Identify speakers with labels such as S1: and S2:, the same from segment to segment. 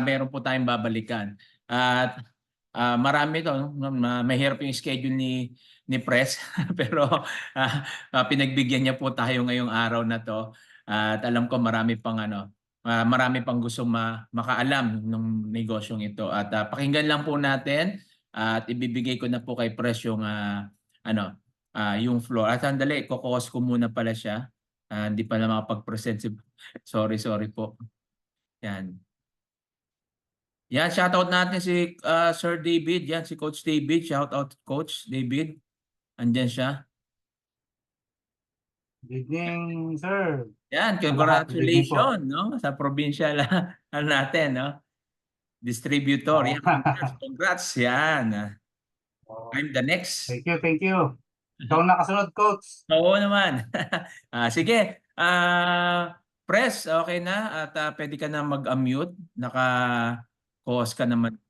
S1: meron po tayong babalikan. At marami to, no? Mahirap yung schedule ni Press pero pinagbigyan niya po tayo ngayong araw na to. At alam ko marami pang marami pang gusto makaalam ng negosyong ito. At pakinggan lang po natin at ibibigay ko na po kay Press yung yung floor. At sandali, kokos ko muna pala siya. Hindi pala makapag-present si... Sorry po. Yan. Yan, shoutout natin si Sir David. Yan, si Coach David. Shoutout Coach David. Andyan siya.
S2: Good evening, sir.
S1: Yan, congratulations no? Sa provincial natin. No? Distributor. Yan, congrats. Yan. I'm the next.
S2: Thank you, thank you. Ikaw nakasunod, Coach.
S1: Oo naman. Sige. Press, okay na? At pwede ka na mag-unmute. Naka-pause ka naman.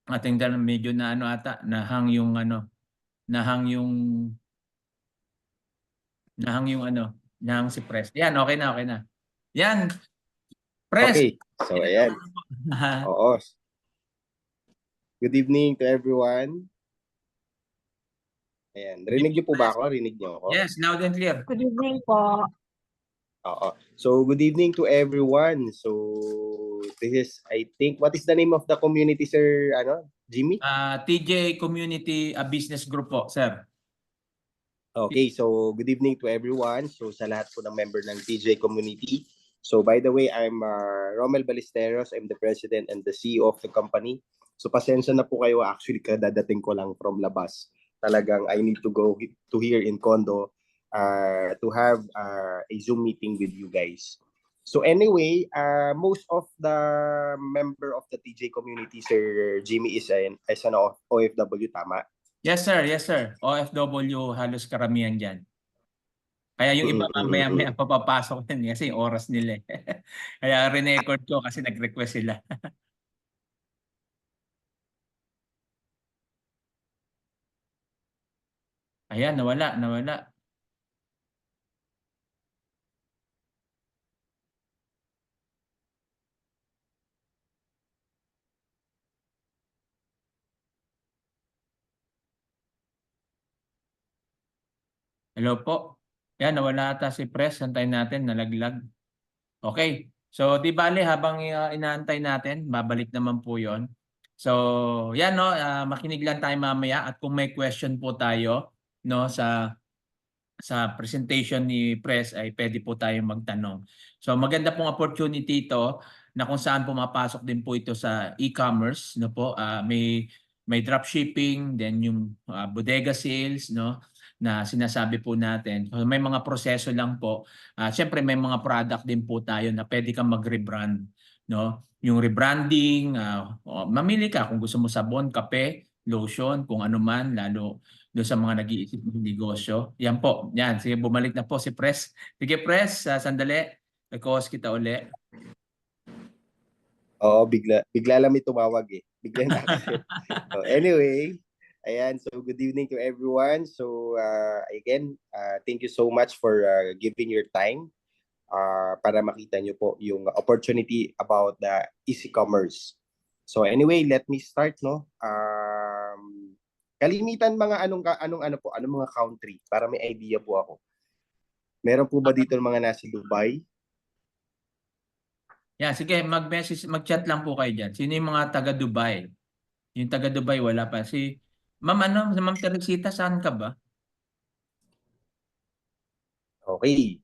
S1: Ating medyo na ata, nahang yung nahang si Press. Yan, okay na. Yan. Press.
S3: Okay. So, ayan. Oo. Good evening to everyone. Ayan. Rinig niyo po ba ako? Rinig niyo ako?
S1: Yes, loud and clear.
S4: Good evening po.
S3: Oo. So, good evening to everyone. So, this is, I think, what is the name of the community, sir? Jimmy?
S1: TJ Community Business Group po, sir.
S3: Okay, so good evening to everyone. So, sa lahat po ng member ng TJ Community. So, by the way, I'm Romel Ballesteros. I'm the president and the CEO of the company. So, pasensya na po kayo. Actually, kadadating ko lang from labas. Talagang I need to go to here in Condo to have a Zoom meeting with you guys. So anyway, most of the member of the TJ community, Sir Jimmy, is an OFW, tama?
S1: Yes, sir. OFW, halos karamihan dyan. Kaya yung iba mamaya papapasok din kasi yung oras nila. Kaya re-record ko kasi nag-request sila. Ayan, nawala. Hello po. Yan, nawala ata si Press. Antayin natin, nalaglag. Okay. So, di bale, habang inaantay natin, babalik naman po yon. So, yan no, makinig lang tayo mamaya at kung may question po tayo no sa presentation ni Press ay pwede po tayong magtanong. So, maganda pong opportunity ito na kung saan pumapasok din po ito sa e-commerce no po. May dropshipping, then yung bodega sales no na sinasabi po natin. So, may mga proseso lang po. Siyempre may mga product din po tayo na pwede kang mag-rebrand, no? Yung rebranding, mamili ka kung gusto mo sabon, kape, lotion, kung ano man, lalo doon sa mga nag-iisip ng negosyo. Yan po. Yan, sige, bumalik na po si Press. Sige, Press, sandali. Nag-host kita uli.
S3: Oo, bigla lang may tumawag eh. Bigla na. So, anyway, ayan, so good evening to everyone. So again, thank you so much for giving your time para makita nyo po yung opportunity about the e-commerce. So anyway, let me start no. Kalimitan mga anong mga country para may idea po ako. Meron po ba dito mga nasa Dubai?
S1: Yeah, sige, mag-message, mag-chat lang po kayo diyan. Sino yung mga taga Dubai? Yung taga Dubai wala pa. Si Ma'am Ma'am Teresita, saan ka ba?
S3: Okay.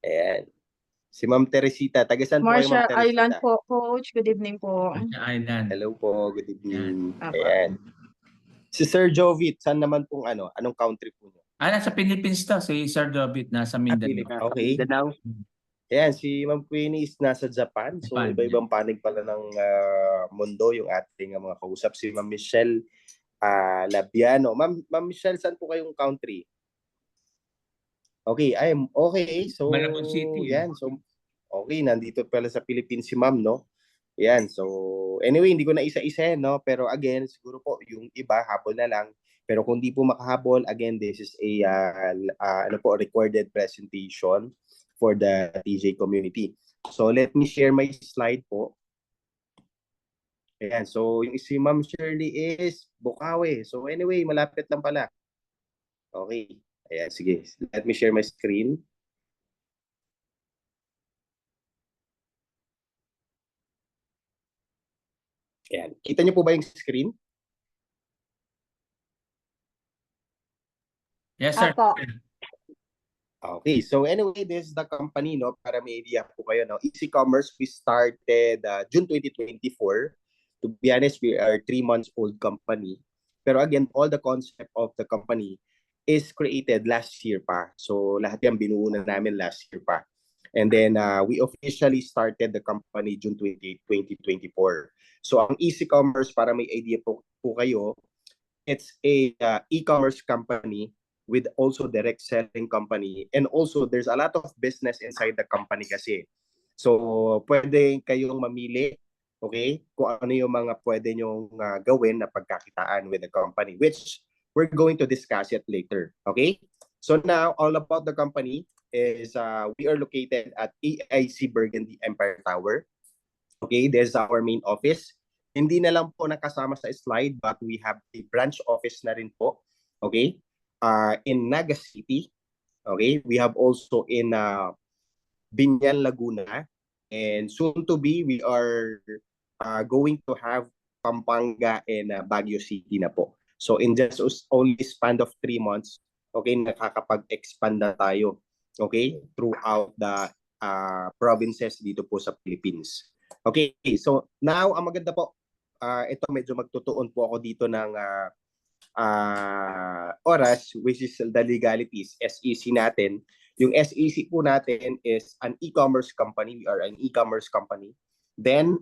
S3: Ayan. Si Ma'am Teresita, taga saan po kayo, Ma'am
S4: Marshall
S3: Teresita?
S4: Island po, Coach. Good evening po.
S1: Marshall Island.
S3: Hello po, good evening.
S4: Ayan.
S3: Ayan. Si Sir Jovit, saan naman pong anong country po niyo?
S1: Nasa Philippines to. Si Sir Jovit, nasa Mindanao.
S3: Okay. Ayan, si Ma'am Queenie is nasa Japan. So,
S1: Japan.
S3: iba-ibang panig pala ng mundo yung ating mga kausap. Si Ma'am Michelle Labiano. Ma'am Michelle, saan po kayong country? Okay, okay. So,
S1: Malabon City.
S3: Yan. So, okay, nandito pala sa Philippines si Ma'am, no? Yan. So, anyway, hindi ko na isa-isa, no? Pero again, siguro po, yung iba, habol na lang. Pero kung di po makahabol, again, this is a recorded presentation for the TJ community. So let me share my slide po. Ayan, so yung si Ma'am Shirley is Bukawi. So anyway, malapit lang pala. Okay. Ayan, sige. Let me share my screen. Ayan. Kita niyo po ba yung screen?
S1: Yes, sir.
S4: Apo.
S3: Okay, so anyway, this is the company, no, para may idea po kayo, no. Easy Commerce, we started June 2024. To be honest, we are 3 months old company. Pero again, all the concept of the company is created last year pa. So lahat yan binuo na namin last year pa. And then we officially started the company June 2024. So ang Easy Commerce, para may idea po kayo, it's a e-commerce company with also direct selling company, and also there's a lot of business inside the company kasi. So pwede kayong mamili, okay, kung ano yung mga pwede nyong gawin na pagkakitaan with the company, which we're going to discuss it later. Okay, so now all about the company is we are located at AIC Burgundy Empire Tower. Okay, there's our main office. Hindi na lang po nakasama sa slide, but we have a branch office na rin po. Okay, in Naga City. Okay, we have also in Binyan, Laguna, and soon to be we are going to have Pampanga and Baguio City na po. So in just only span of 3 months, okay, nakakapag-expand na tayo, okay, throughout the provinces dito po sa Philippines. Okay, so now ang maganda po, ito medyo magtutuon po ako dito ng oras, which is the legalities, SEC natin. Yung SEC po natin is an e-commerce company. We are an e-commerce company. Then,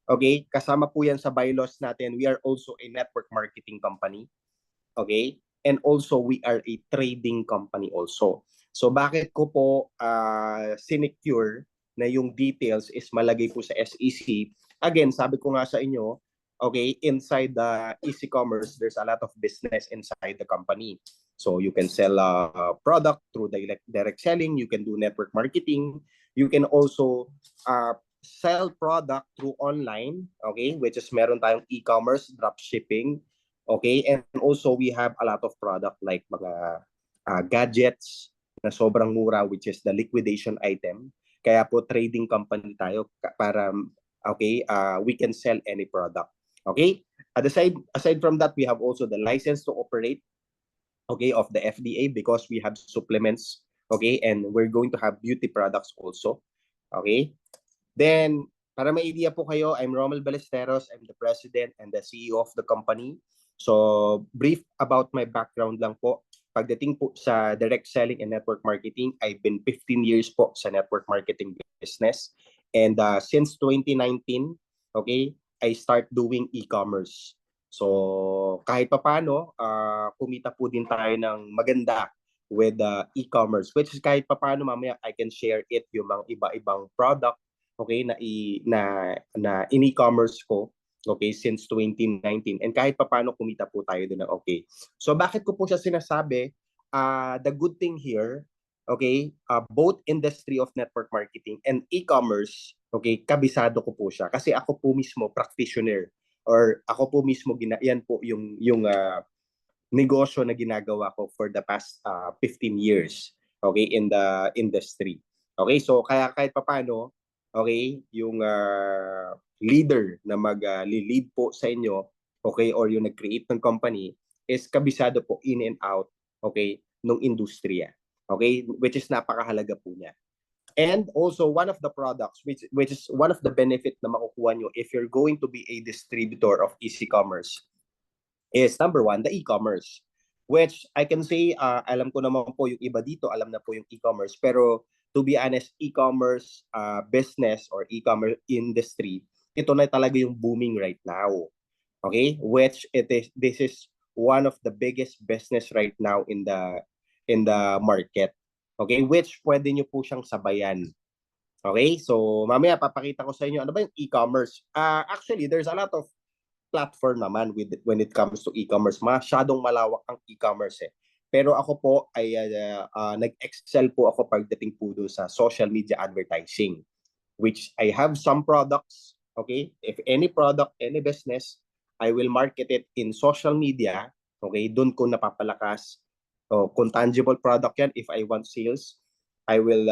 S3: okay, kasama po yan sa bylaws natin. We are also a network marketing company. Okay? And also, we are a trading company also. So, bakit ko po sinecure na yung details is malagay po sa SEC? Again, sabi ko nga sa inyo, okay, inside the Easy Commerce, there's a lot of business inside the company. So you can sell a product through direct selling. You can do network marketing. You can also sell product through online, okay, which is meron tayong e-commerce, drop shipping, okay, and also we have a lot of product like mga gadgets na sobrang mura, which is the liquidation item. Kaya po trading company tayo para okay, we can sell any product. Okay, aside from that, we have also the license to operate, okay, of the FDA, because we have supplements, okay, and we're going to have beauty products also. Okay, then para may idea po kayo, I'm Romel Ballesteros. I'm the president and the CEO of the company. So brief about my background lang po. Pagdating po sa direct selling and network marketing, I've been 15 years po sa network marketing business, and since 2019, okay, I start doing e-commerce. So kahit papaano, kumita po din tayo ng maganda with e-commerce, which is kahit papaano mamaya I can share it yung mga iba-ibang product, okay, na in e-commerce ko, okay, since 2019, and kahit papaano kumita po tayo doon ng okay. So bakit ko po siya sinasabi? The good thing here, okay, both industry of network marketing and e-commerce, okay, kabisado ko po siya kasi ako po mismo practitioner, or ako po mismo yan po yung negosyo na ginagawa ko for the past 15 years, okay, in the industry. Okay, so kaya kahit papaano, okay, yung leader na mag-lead po sa inyo, okay, or yung nag-create ng company is kabisado po in and out, okay, nung industriya. Okay, which is napakahalaga po niya. And also one of the products which is one of the benefit na makukuha nyo if you're going to be a distributor of Easy Commerce is number one, the e-commerce, which I can say, alam ko naman po yung iba dito, alam na po yung e-commerce, pero to be honest, e-commerce business or e-commerce industry, ito na talaga yung booming right now. Okay, which this is one of the biggest business right now in the market. Okay, which pwede nyo po siyang sabayan. Okay, so mamaya papakita ko sa inyo ano ba yung e-commerce. Actually, there's a lot of platform naman when it comes to e-commerce. Masyadong malawak ang e-commerce eh. Pero ako po ay nag-excel po ako pagdating po doon sa social media advertising. which I have some products, okay? If any product, any business, I will market it in social media, okay? Doon ko napapalakas. O kung tangible product yan, if I want sales, I will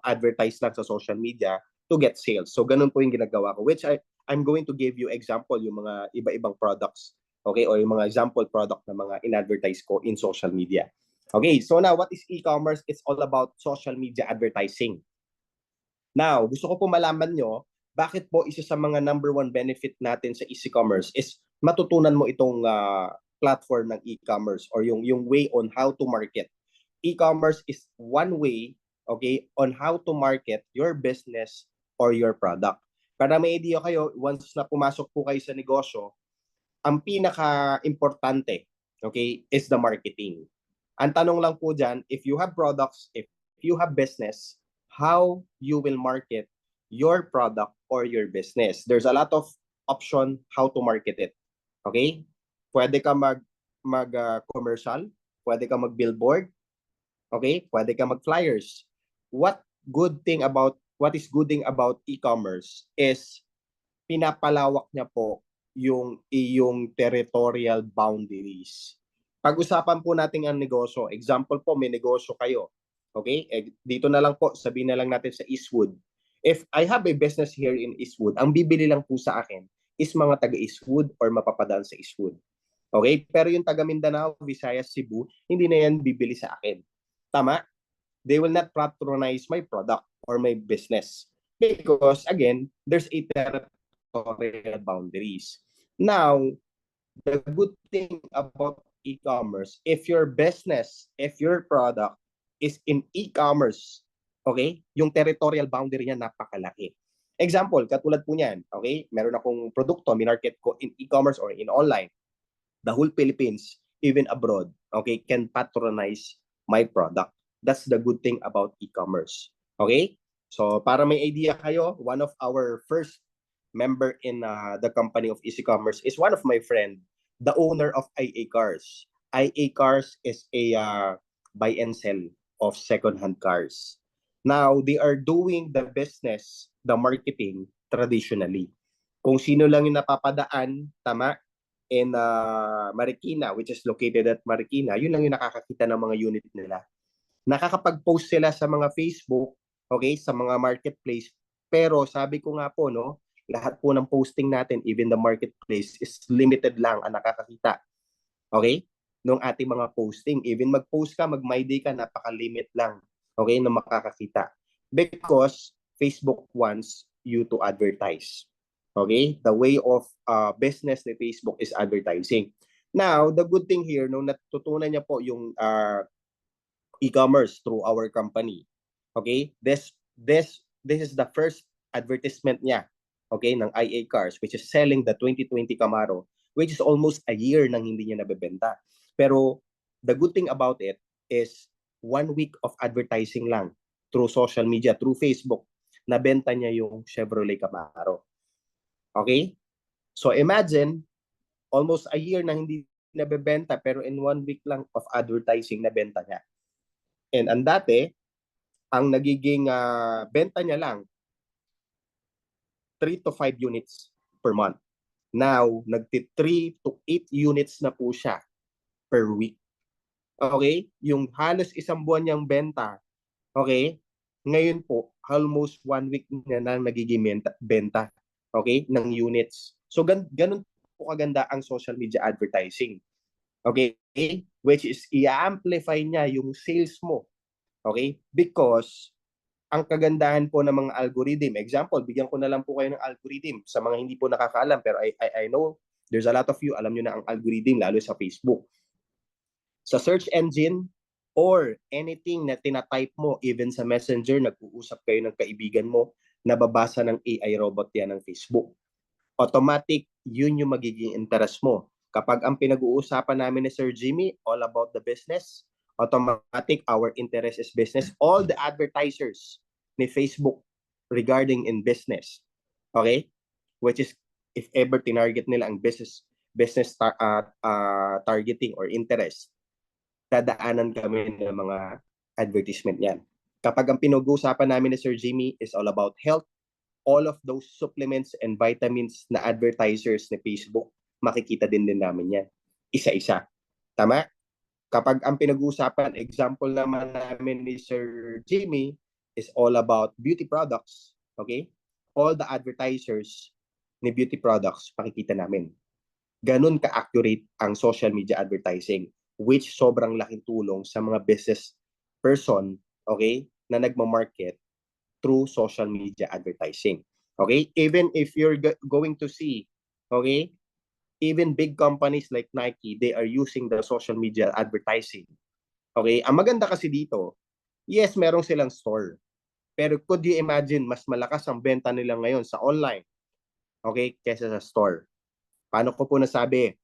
S3: advertise lang sa social media to get sales. So ganun po yung ginagawa ko, which I'm going to give you example yung mga iba-ibang products, okay? O yung mga example product na mga in-advertise ko in social media. Okay, so now what is e-commerce? It's all about social media advertising. Now, gusto ko po malaman nyo, bakit po isa sa mga number one benefit natin sa e-commerce is matutunan mo itong platform ng e-commerce or yung way on how to market. E-commerce is one way, okay, on how to market your business or your product. Para may idea kayo, once na pumasok po kayo sa negosyo, ang pinaka-importante, okay, is the marketing. Ang tanong lang po dyan, if you have products, if you have business, how you will market your product or your business. There's a lot of option how to market it. Okay? Pwede ka mag-commercial, pwede ka mag-billboard, okay? Pwede ka mag-flyers. What is good thing about e-commerce is pinapalawak niya po yung iyong territorial boundaries. Pag-usapan po natin ang negosyo. Example po, may negosyo kayo. Okay? Dito na lang po, sabihin na lang natin sa Eastwood. If I have a business here in Eastwood, ang bibili lang po sa akin is mga taga-Eastwood or mapapadaan sa Eastwood. Okay? Pero yung taga Mindanao, Visayas, Cebu, hindi na yan bibili sa akin. Tama? They will not patronize my product or my business. Because, again, there's a territorial boundaries. Now, the good thing about e-commerce, if your business, if your product is in e-commerce, okay, yung territorial boundary niya napakalaki. Example, katulad po niyan, okay, meron akong produkto, minarket ko in e-commerce or in online. The whole Philippines, even abroad, okay, can patronize my product. That's the good thing about e-commerce. Okay? So, para may idea kayo, one of our first member in the company of e-commerce is one of my friend, the owner of IA Cars. IA Cars is a buy and sell of second-hand cars. Now, they are doing the business, the marketing, traditionally. Kung sino lang yung napapadaan, tama, in Marikina, which is located at Marikina, yun lang yung nakakakita ng mga unit nila. Nakakapag-post sila sa mga Facebook, okay, sa mga marketplace, pero sabi ko nga po, no, lahat po ng posting natin, even the marketplace, is limited lang ang nakakakita. Okay? Nung ating mga posting. Even mag-post ka, mag-my day ka, napaka-limit lang. Okay? Na makakakita. Because Facebook wants you to advertise. Okay? The way of business ni Facebook is advertising. Now, the good thing here, nung natutunan niya po yung e-commerce through our company. Okay? This is the first advertisement niya. Okay, ng IA Cars, which is selling the 2020 Camaro, which is almost a year nang hindi niya nabebenta. Pero the good thing about it is 1 week of advertising lang through social media, through Facebook, nabenta niya yung Chevrolet Camaro. Okay? So imagine, almost a year na hindi nabebenta, pero in 1 week lang of advertising, nabenta niya. And ang dati, ang nagiging benta niya lang, 3 to 5 units per month. Now, nagti-3 to 8 units na po siya per week. Okay? Yung halos isang buwan niyang benta, okay? Ngayon po, almost 1 week na nagiging benta, okay, ng units. So, ganun po kaganda ang social media advertising. Okay? Which is, i-amplify niya yung sales mo. Okay? Because ang kagandahan po ng mga algorithm. Example, bigyan ko na lang po kayo ng algorithm sa mga hindi po nakakaalam, pero I know there's a lot of you, alam nyo na ang algorithm, lalo sa Facebook. Sa search engine or anything na tinatype mo, even sa Messenger, nag-uusap kayo ng kaibigan mo, nababasa ng AI robot yan ng Facebook. Automatic, yun yung magiging interest mo. Kapag ang pinag-uusapan namin ni Sir Jimmy, all about the business, automatic, our interest is business. All the advertisers ni Facebook regarding in business, okay? Which is, if ever tinarget nila ang business targeting or interest, dadaanan kami ng mga advertisement yan. Kapag ang pinag-uusapan namin ni Sir Jimmy is all about health, all of those supplements and vitamins na advertisers ni Facebook, makikita din namin yan. Isa-isa. Tama? Kapag ang pinag-uusapan, example naman namin ni Sir Jimmy is all about beauty products. Okay? All the advertisers ni beauty products, makikita namin. Ganun ka-accurate ang social media advertising, which sobrang laking tulong sa mga business person, okay, na nagma-market through social media advertising. Okay? Even if you're going to see, okay, even big companies like Nike, they are using the social media advertising. Okay? Ang maganda kasi dito, yes, meron silang store. Pero could you imagine, mas malakas ang benta nila ngayon sa online, okay, kesa sa store. Paano ko po nasabi?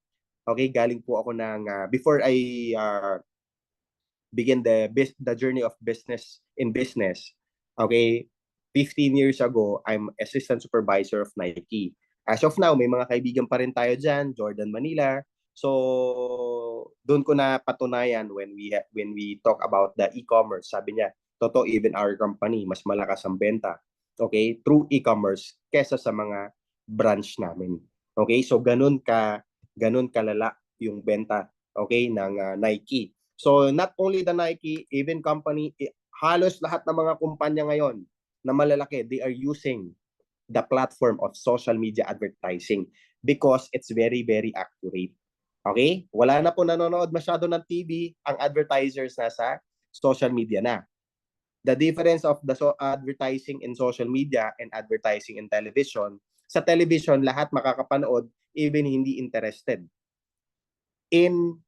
S3: Okay, galing po ako ng, before I begin the journey of business, okay, 15 years ago, I'm assistant supervisor of Nike. As of now, may mga kaibigan pa rin tayo dyan, Jordan Manila. So, doon ko na patunayan when we talk about the e-commerce. Sabi niya, totoo, even our company, mas malakas ang benta, okay, through e-commerce kesa sa mga branch namin. Okay, so ganun kalala yung benta, okay, ng Nike. So, not only the Nike, even company, halos lahat ng mga kumpanya ngayon na malalaki, they are using the platform of social media advertising because it's very, very accurate. Okay? Wala na po nanonood masyado ng TV, ang advertisers nasa social media na. The difference of the advertising in social media and advertising in television, sa television, lahat makakapanood, even hindi interested. In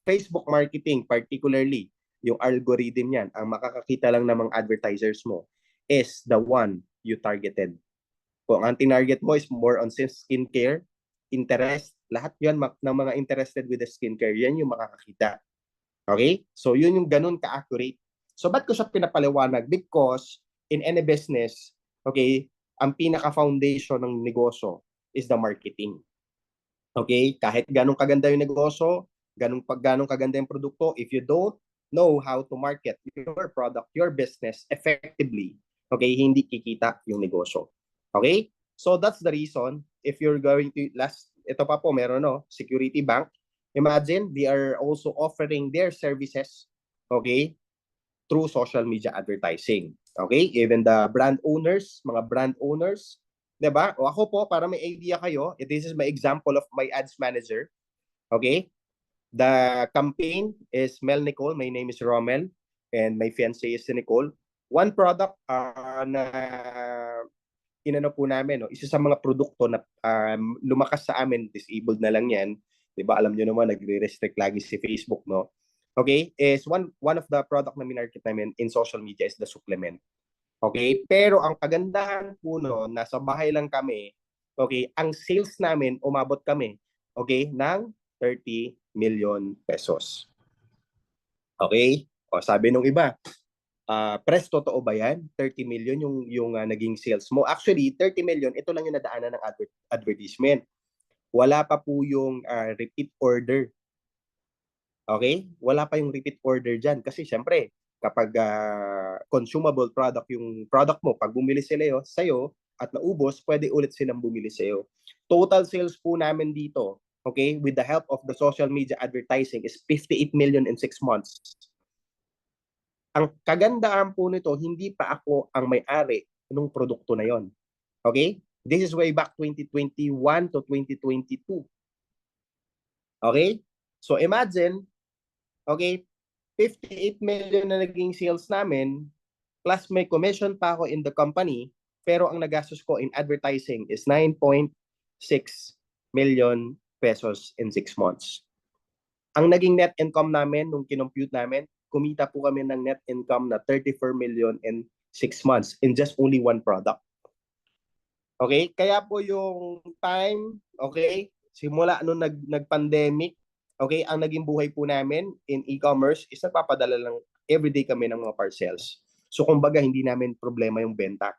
S3: Facebook marketing, particularly, yung algorithm yan, ang makakakita lang ng mga advertisers mo is the one you targeted. Kung ang tinarget mo is more on skincare, interest, lahat yun ng mga interested with the skincare, yan yung makakakita. Okay? So, yun yung ganun ka-accurate. So, ba't ko siya pinapaliwanag? Because in any business, okay, ang pinaka-foundation ng negosyo is the marketing. Okay? Kahit ganun kaganda yung negosyo, ganun kaganda yung produkto, if you don't know how to market your product, your business effectively, okay, hindi kikita yung negosyo. Okay? So that's the reason if you're going to ito pa po meron Security Bank. Imagine they are also offering their services, okay, through social media advertising. Okay? Even the mga brand owners, 'di ba? O ako po para may idea kayo, this is my example of my ads manager. Okay? The campaign is Mel Nicole. My name is Rommel and my fiancée is Nicole. One product na inano po namin, isa sa mga produkto na lumakas sa amin, disabled na lang yan, 'di ba? Alam niyo naman nagre-restrict lagi si Facebook, no? Okay? Is one of the product na minarket namin in social media is the supplement. Okay? Pero ang kagandahan po nasa bahay lang kami, okay? Ang sales namin umabot kami, okay, ng 30 million pesos. Okay? O sabi nung iba, Pres, totoo ba yan? 30 million yung naging sales mo. Actually, 30 million, ito lang yung nadaanan ng advertisement. Wala pa po yung repeat order. Okay? Wala pa yung repeat order dyan. Kasi syempre, kapag consumable product yung product mo, pag bumili sila sa'yo at naubos, pwede ulit silang bumili sa'yo. Total sales po namin dito, okay, with the help of the social media advertising is 58 million in 6 months. Ang kagandaan po nito, hindi pa ako ang may-ari ng produkto na yon. Okay? This is way back 2021 to 2022. Okay? So imagine, okay, 58 million na naging sales namin, plus may commission pa ako in the company, pero ang nagastos ko in advertising is 9.6 million pesos in 6 months. Ang naging net income namin, nung kinompute namin, kumita po kami ng net income na 34 million in 6 months in just only one product. Okay? Kaya po yung time, okay, simula nung nag-pandemic, okay, ang naging buhay po namin in e-commerce is nagpapadala lang everyday kami ng mga parcels. So kumbaga hindi namin problema yung benta.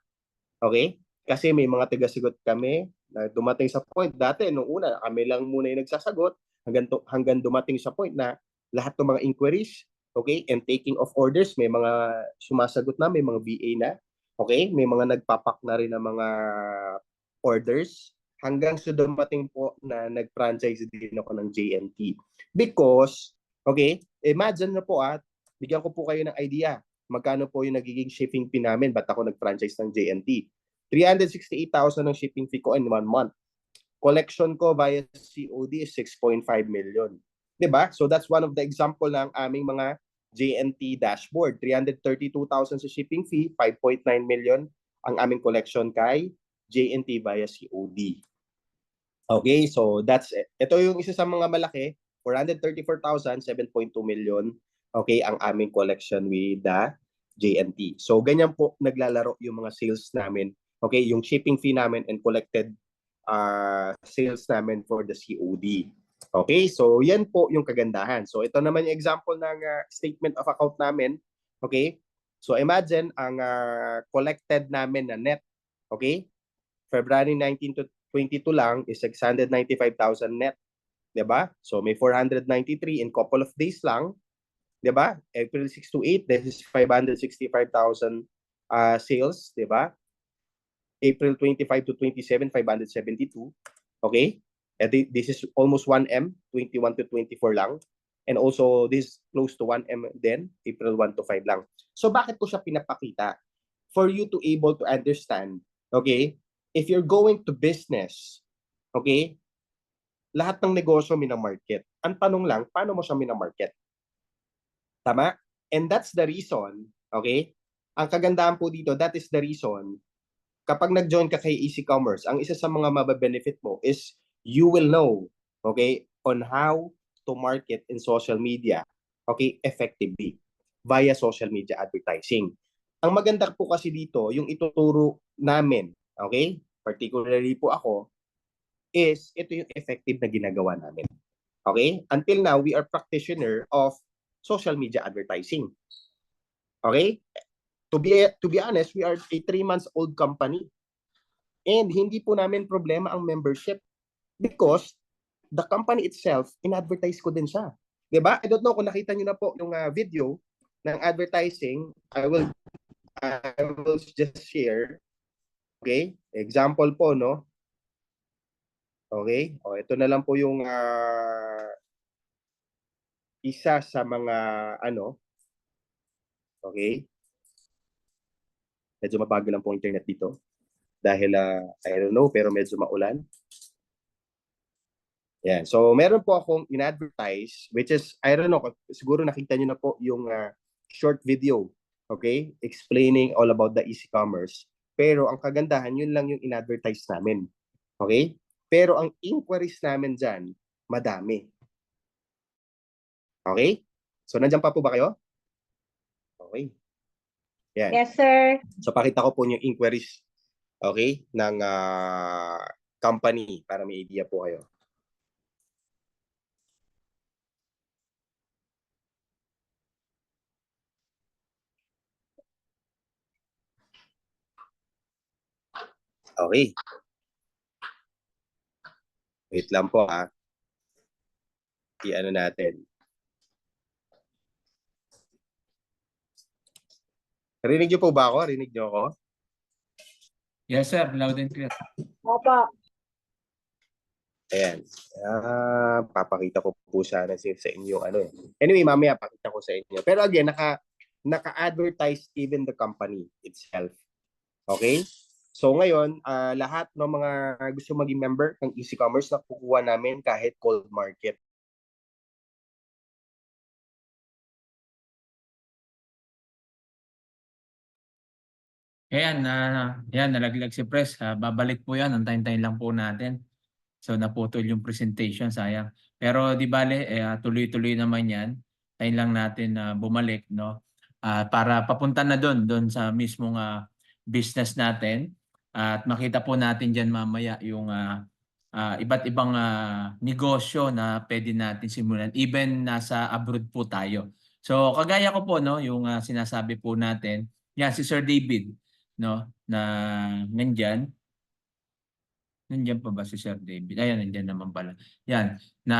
S3: Okay? Kasi may mga taga-sagot kami na dumating sa point. Dati, nung una, kami lang muna yung nagsasagot hanggang dumating sa point na lahat ng mga inquiries, okay, and taking of orders, may mga sumasagot na, may mga VA na. Okay? May mga nagpapak na rin ng mga orders hanggang sa dumating po na nag-franchise din ako ng JNT. Because, okay, imagine na po bigyan ko po kayo ng idea. Magkano po yung nagiging shipping fee namin? Ba't ako nag-franchise ng JNT? 368,000 ang shipping fee ko in 1 month. Collection ko via COD is 6.5 million. Diba? So that's one of the example ng aming mga JNT dashboard. 332,000 sa shipping fee, 5.9 million ang aming collection kay JNT via COD. Okay, so that's it. Ito yung isa sa mga malaki, 434,000, 7.2 million. Okay, ang aming collection with the JNT. So ganyan po naglalaro yung mga sales namin. Okay, yung shipping fee namin and collected sales namin for the COD. Okay, so yan po yung kagandahan. So ito naman yung example ng statement of account namin. Okay, so imagine ang collected namin na net. Okay, February 19 to 22 lang is 695,000 net. Diba? So may 493 in couple of days lang. Diba? April 6 to 8, this is 565,000 sales. Diba? April 25 to 27, 572. Okay? And this is almost 1M, 21 to 24 lang. And also, this close to 1M then, April 1 to 5 lang. So, bakit ko siya pinapakita? For you to able to understand, okay, if you're going to business, okay, lahat ng negosyo minamarket. Ang tanong lang, paano mo siya minamarket? Tama? And that's the reason, okay, ang kagandahan po dito, that is the reason, kapag nag-join ka kay Easy Commerce, ang isa sa mga mababenefit mo is you will know, okay, on how to market in social media, okay, effectively via social media advertising. Ang maganda po kasi dito, yung ituturo namin, okay, particularly po ako, is ito yung effective na ginagawa namin. Okay? Until now, we are practitioner of social media advertising. Okay? To be honest, we are a 3 months old company. And hindi po namin problema ang membership because the company itself, in-advertise ko din siya. Diba? I don't know kung nakita nyo na po yung video ng advertising. I will just share. Okay? Example po, no? Okay? O, ito na lang po yung isa sa mga okay? Medyo mabagal lang po internet dito. Dahil, I don't know, pero medyo maulan. Yan. So, meron po akong in-advertise, which is, I don't know, siguro nakita nyo na po yung short video, okay? Explaining all about the Easy Commerce. Pero ang kagandahan, yun lang yung in-advertise namin. Okay? Pero ang inquiries namin dyan, madami. Okay? So, nandiyan pa po ba kayo? Okay. Yan.
S4: Yes, sir.
S3: So, pakita ko po yung inquiries, okay, ng company para may idea po kayo. Okay. Wait lang po I-ano natin. Rinig niyo po ba ako? Rinig niyo ako?
S1: Yes, sir. Loud and clear.
S4: Opo.
S3: Ayan. Papakita ko po sana sa inyo Anyway, mamaya pakita ko sa inyo. Pero again, naka-advertise even the company itself. Okay? So ngayon, lahat ng mga gusto maging member ng Easy Commerce na kukuha namin kahit cold market.
S1: Ayan, yan, nalaglag si Pres. Babalik po yan. Antayin-tayin lang po natin. So naputol yung presentation, sayang. Pero di bale, tuloy-tuloy naman yan. Tayin lang natin bumalik, no? Para papunta na doon sa mismong business natin. At makita po natin dyan mamaya yung iba't ibang negosyo na pwede natin simulan. Even nasa abroad po tayo. So kagaya ko po, no, yung sinasabi po natin, yan si Sir David, no, na nandyan. Nandiyan pa ba si Sir David? Ayan, nandiyan naman pala. Yan, na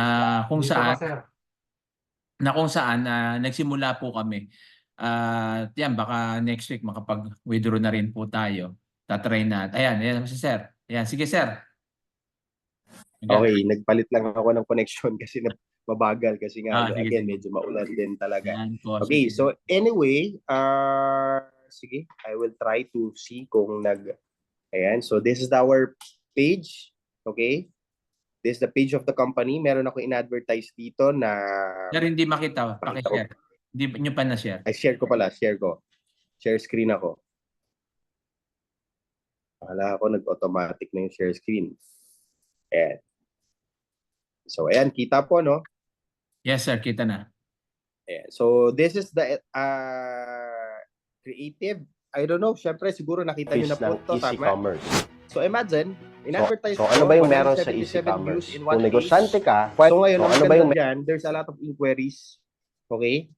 S1: kung
S2: Dito
S1: saan,
S2: pa, sir.
S1: nagsimula po kami. At yan, baka next week makapag-withdraw na rin po tayo. Tatry natin. Ayan si sir. Ayan, sige sir. Ayan.
S3: Okay, nagpalit lang ako ng connection kasi mabagal kasi nga
S1: Sige,
S3: again
S1: sige.
S3: medyo maulan din talaga.
S1: Ayan po.
S3: Okay,
S1: Sige.
S3: so anyway, sige, I will try to see kung ayan, so this is our page. Okay? This is the page of the company. Meron ako in-advertise dito na
S1: Sir, hindi makita.
S3: Pakita ko.
S1: Paki-share. Hindi nyo pa na-share.
S3: ay share ko pala, share ko. Share screen ako. Akala ko nag-automatic na yung share screen. Ayan. So ayan, kita po no.
S1: Yes sir, kita na.
S3: Ayan. So this is the creative. I don't know, syempre siguro nakita niyo na po
S5: ng
S3: ito,
S5: easy
S3: tama?
S5: commerce.
S3: So imagine, in-advertise
S5: So ano ba yung meron sa
S3: 177
S5: easy commerce?
S3: views in one
S5: Kung
S3: page.
S5: negosyante ka,
S3: So ngayon,
S5: so
S3: ang
S5: ano ba yung
S3: ganda dyan, there's a lot of inquiries. Okay?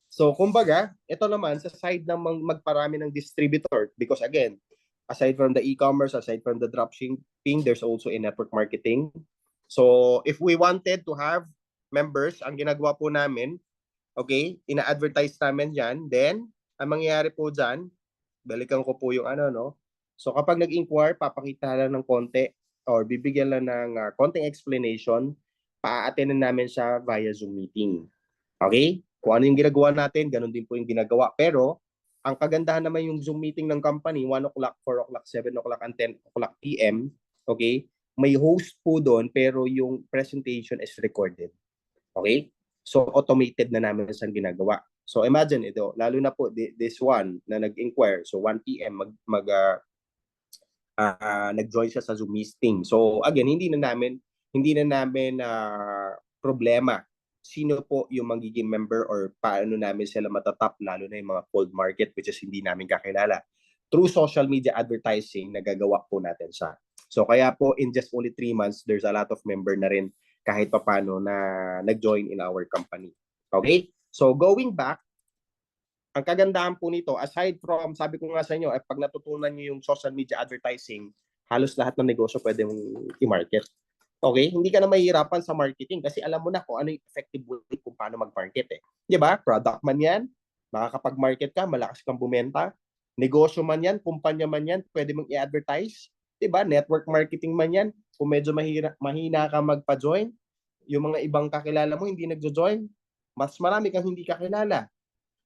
S3: So kumbaga, ito naman sa side ng magparami ng distributor because again, aside from the e-commerce, aside from the dropshipping, there's also a network marketing. So if we wanted to have members, ang ginagawa po namin, okay, ina-advertise namin yan, then ang mangyayari po dyan, balikan ko po yung So kapag nag-inquire, papakita lang ng konti or bibigyan lang ng konting explanation, pa-attendan namin siya via Zoom meeting. Okay? Kung ano yung ginagawa natin, ganun din po yung ginagawa. Pero, ang kagandahan naman yung Zoom meeting ng company, 1 o'clock, 4 o'clock, 7 o'clock, and 10 o'clock PM, okay? May host po doon, pero yung presentation is recorded. Okay? So, automated na namin sa ginagawa. So, imagine ito, lalo na po this one na nag-inquire. So, 1 PM nag-join siya sa Zoom meeting. So, again, hindi na namin problema sino po yung magiging member or paano namin sila matatap, lalo na yung mga cold market which is hindi namin kakilala. Through social media advertising, nagagawa po natin siya. So kaya po in just only 3 months, there's a lot of member na rin kahit papano na nag-join in our company. Okay? So going back, ang kagandahan po nito, aside from, sabi ko nga sa inyo, pag natutunan nyo yung social media advertising, halos lahat ng negosyo pwede mong i-market. Okay? Hindi ka na mahihirapan sa marketing kasi alam mo na kung ano yung effective way kung paano mag-market eh. Di ba? Product man yan, makakapag-market ka, malakas kang bumenta. Negosyo man yan, kumpanya man yan, pwede mong i-advertise. Di ba? Network marketing man yan, kung medyo mahina ka magpa-join, yung mga ibang kakilala mo hindi nagjo-join, mas marami kang hindi kakilala.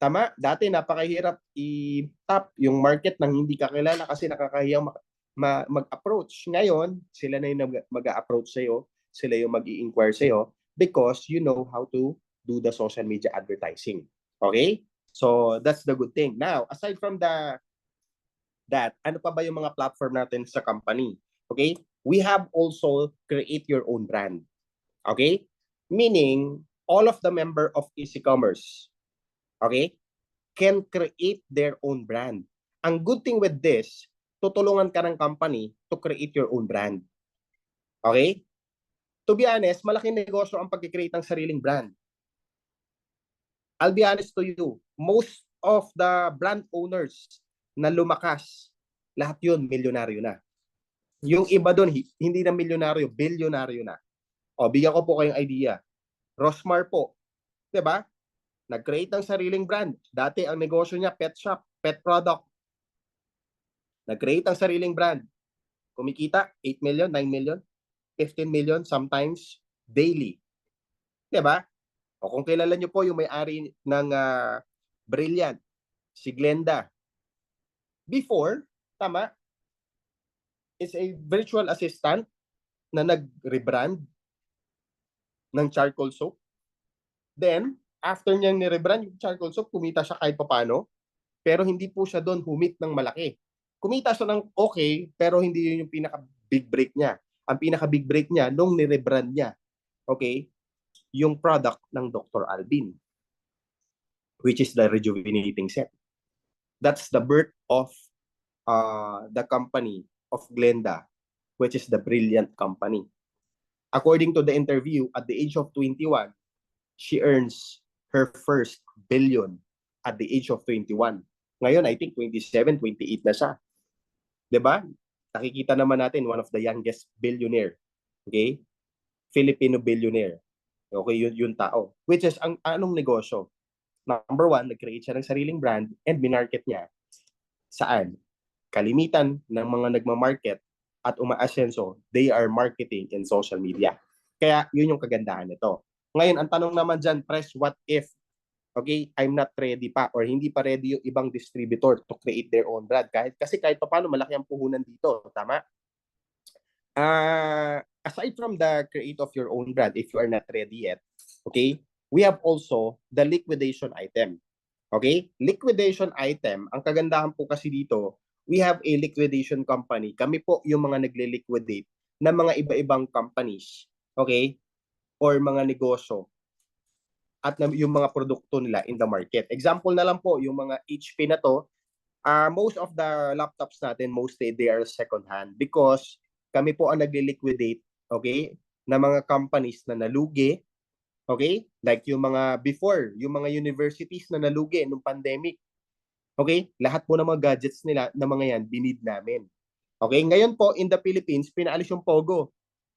S3: Tama? Dati napakahirap i-tap yung market ng hindi kakilala kasi nakakahiyang mag-approach. Ngayon, sila na yung mag-a-approach sa'yo, sila yung mag-i-inquire sa'yo because you know how to do the social media advertising. Okay? So, that's the good thing. Now, aside from that, ano pa ba yung mga platform natin sa company? Okay? We have also create your own brand. Okay? Meaning, all of the member of Easy Commerce, okay, can create their own brand. Ang good thing with this, tutulungan ka ng company to create your own brand. Okay? To be honest, malaking negosyo ang pag-create ng sariling brand. I'll be honest to you, most of the brand owners na lumakas, lahat yun, milyonaryo na. Yung iba doon, hindi na milyonaryo, bilyonaryo na. O, bigyan ko po kayong idea. Rosmar po, diba? Nag-create ng sariling brand. Dati ang negosyo niya, pet shop, pet product. Nag-create ng sariling brand. Kumikita, 8 million, 9 million, 15 million, sometimes daily. Diba? O kung kilala nyo po yung may-ari ng Brilliant, si Glenda. Before, tama, is a virtual assistant na nag-rebrand ng charcoal soap. Then, after niyang ni-rebrand yung charcoal soap, kumita siya kahit papano, pero hindi po siya doon humit ng malaki. Kumita siya ng okay, pero hindi yun yung pinaka-big break niya. Ang pinaka-big break niya, nung ni-rebrand niya, okay, yung product ng Dr. Albin, which is the rejuvenating set. That's the birth of the company of Glenda, which is the Brilliant Company. According to the interview, at the age of 21, she earns her first billion at the age of 21. Ngayon, I think 27, 28 na siya. Diba? Nakikita naman natin, one of the youngest billionaire. Okay? Filipino billionaire. Okay, yun tao. Which is, anong negosyo? Number one, nag-create siya ng sariling brand and minarket niya. Saan? Kalimitan ng mga nagmamarket at umaasenso, they are marketing in social media. Kaya yun yung kagandahan nito. Ngayon, ang tanong naman dyan, Pres, what if, okay, I'm not ready pa or hindi pa ready yung ibang distributor to create their own brand? Kasi kahit pa paano, malaki ang puhunan dito. Tama? Aside from the create of your own brand, if you are not ready yet, okay, we have also the liquidation item. Okay? Liquidation item, ang kagandahan po kasi dito, we have a liquidation company. Kami po yung mga nagle-liquidate ng mga iba-ibang companies, okay? Or mga negosyo at yung mga produkto nila in the market. Example na lang po, yung mga HP na to, most of the laptops natin, mostly they are second hand because kami po ang nagle-liquidate, okay, na mga companies na nalugi, okay? Like yung mga before, yung mga universities na nalugi nung pandemic. Okay? Lahat po ng mga gadgets nila na mga yan, binid namin. Okay? Ngayon po, in the Philippines, pinaalis yung Pogo.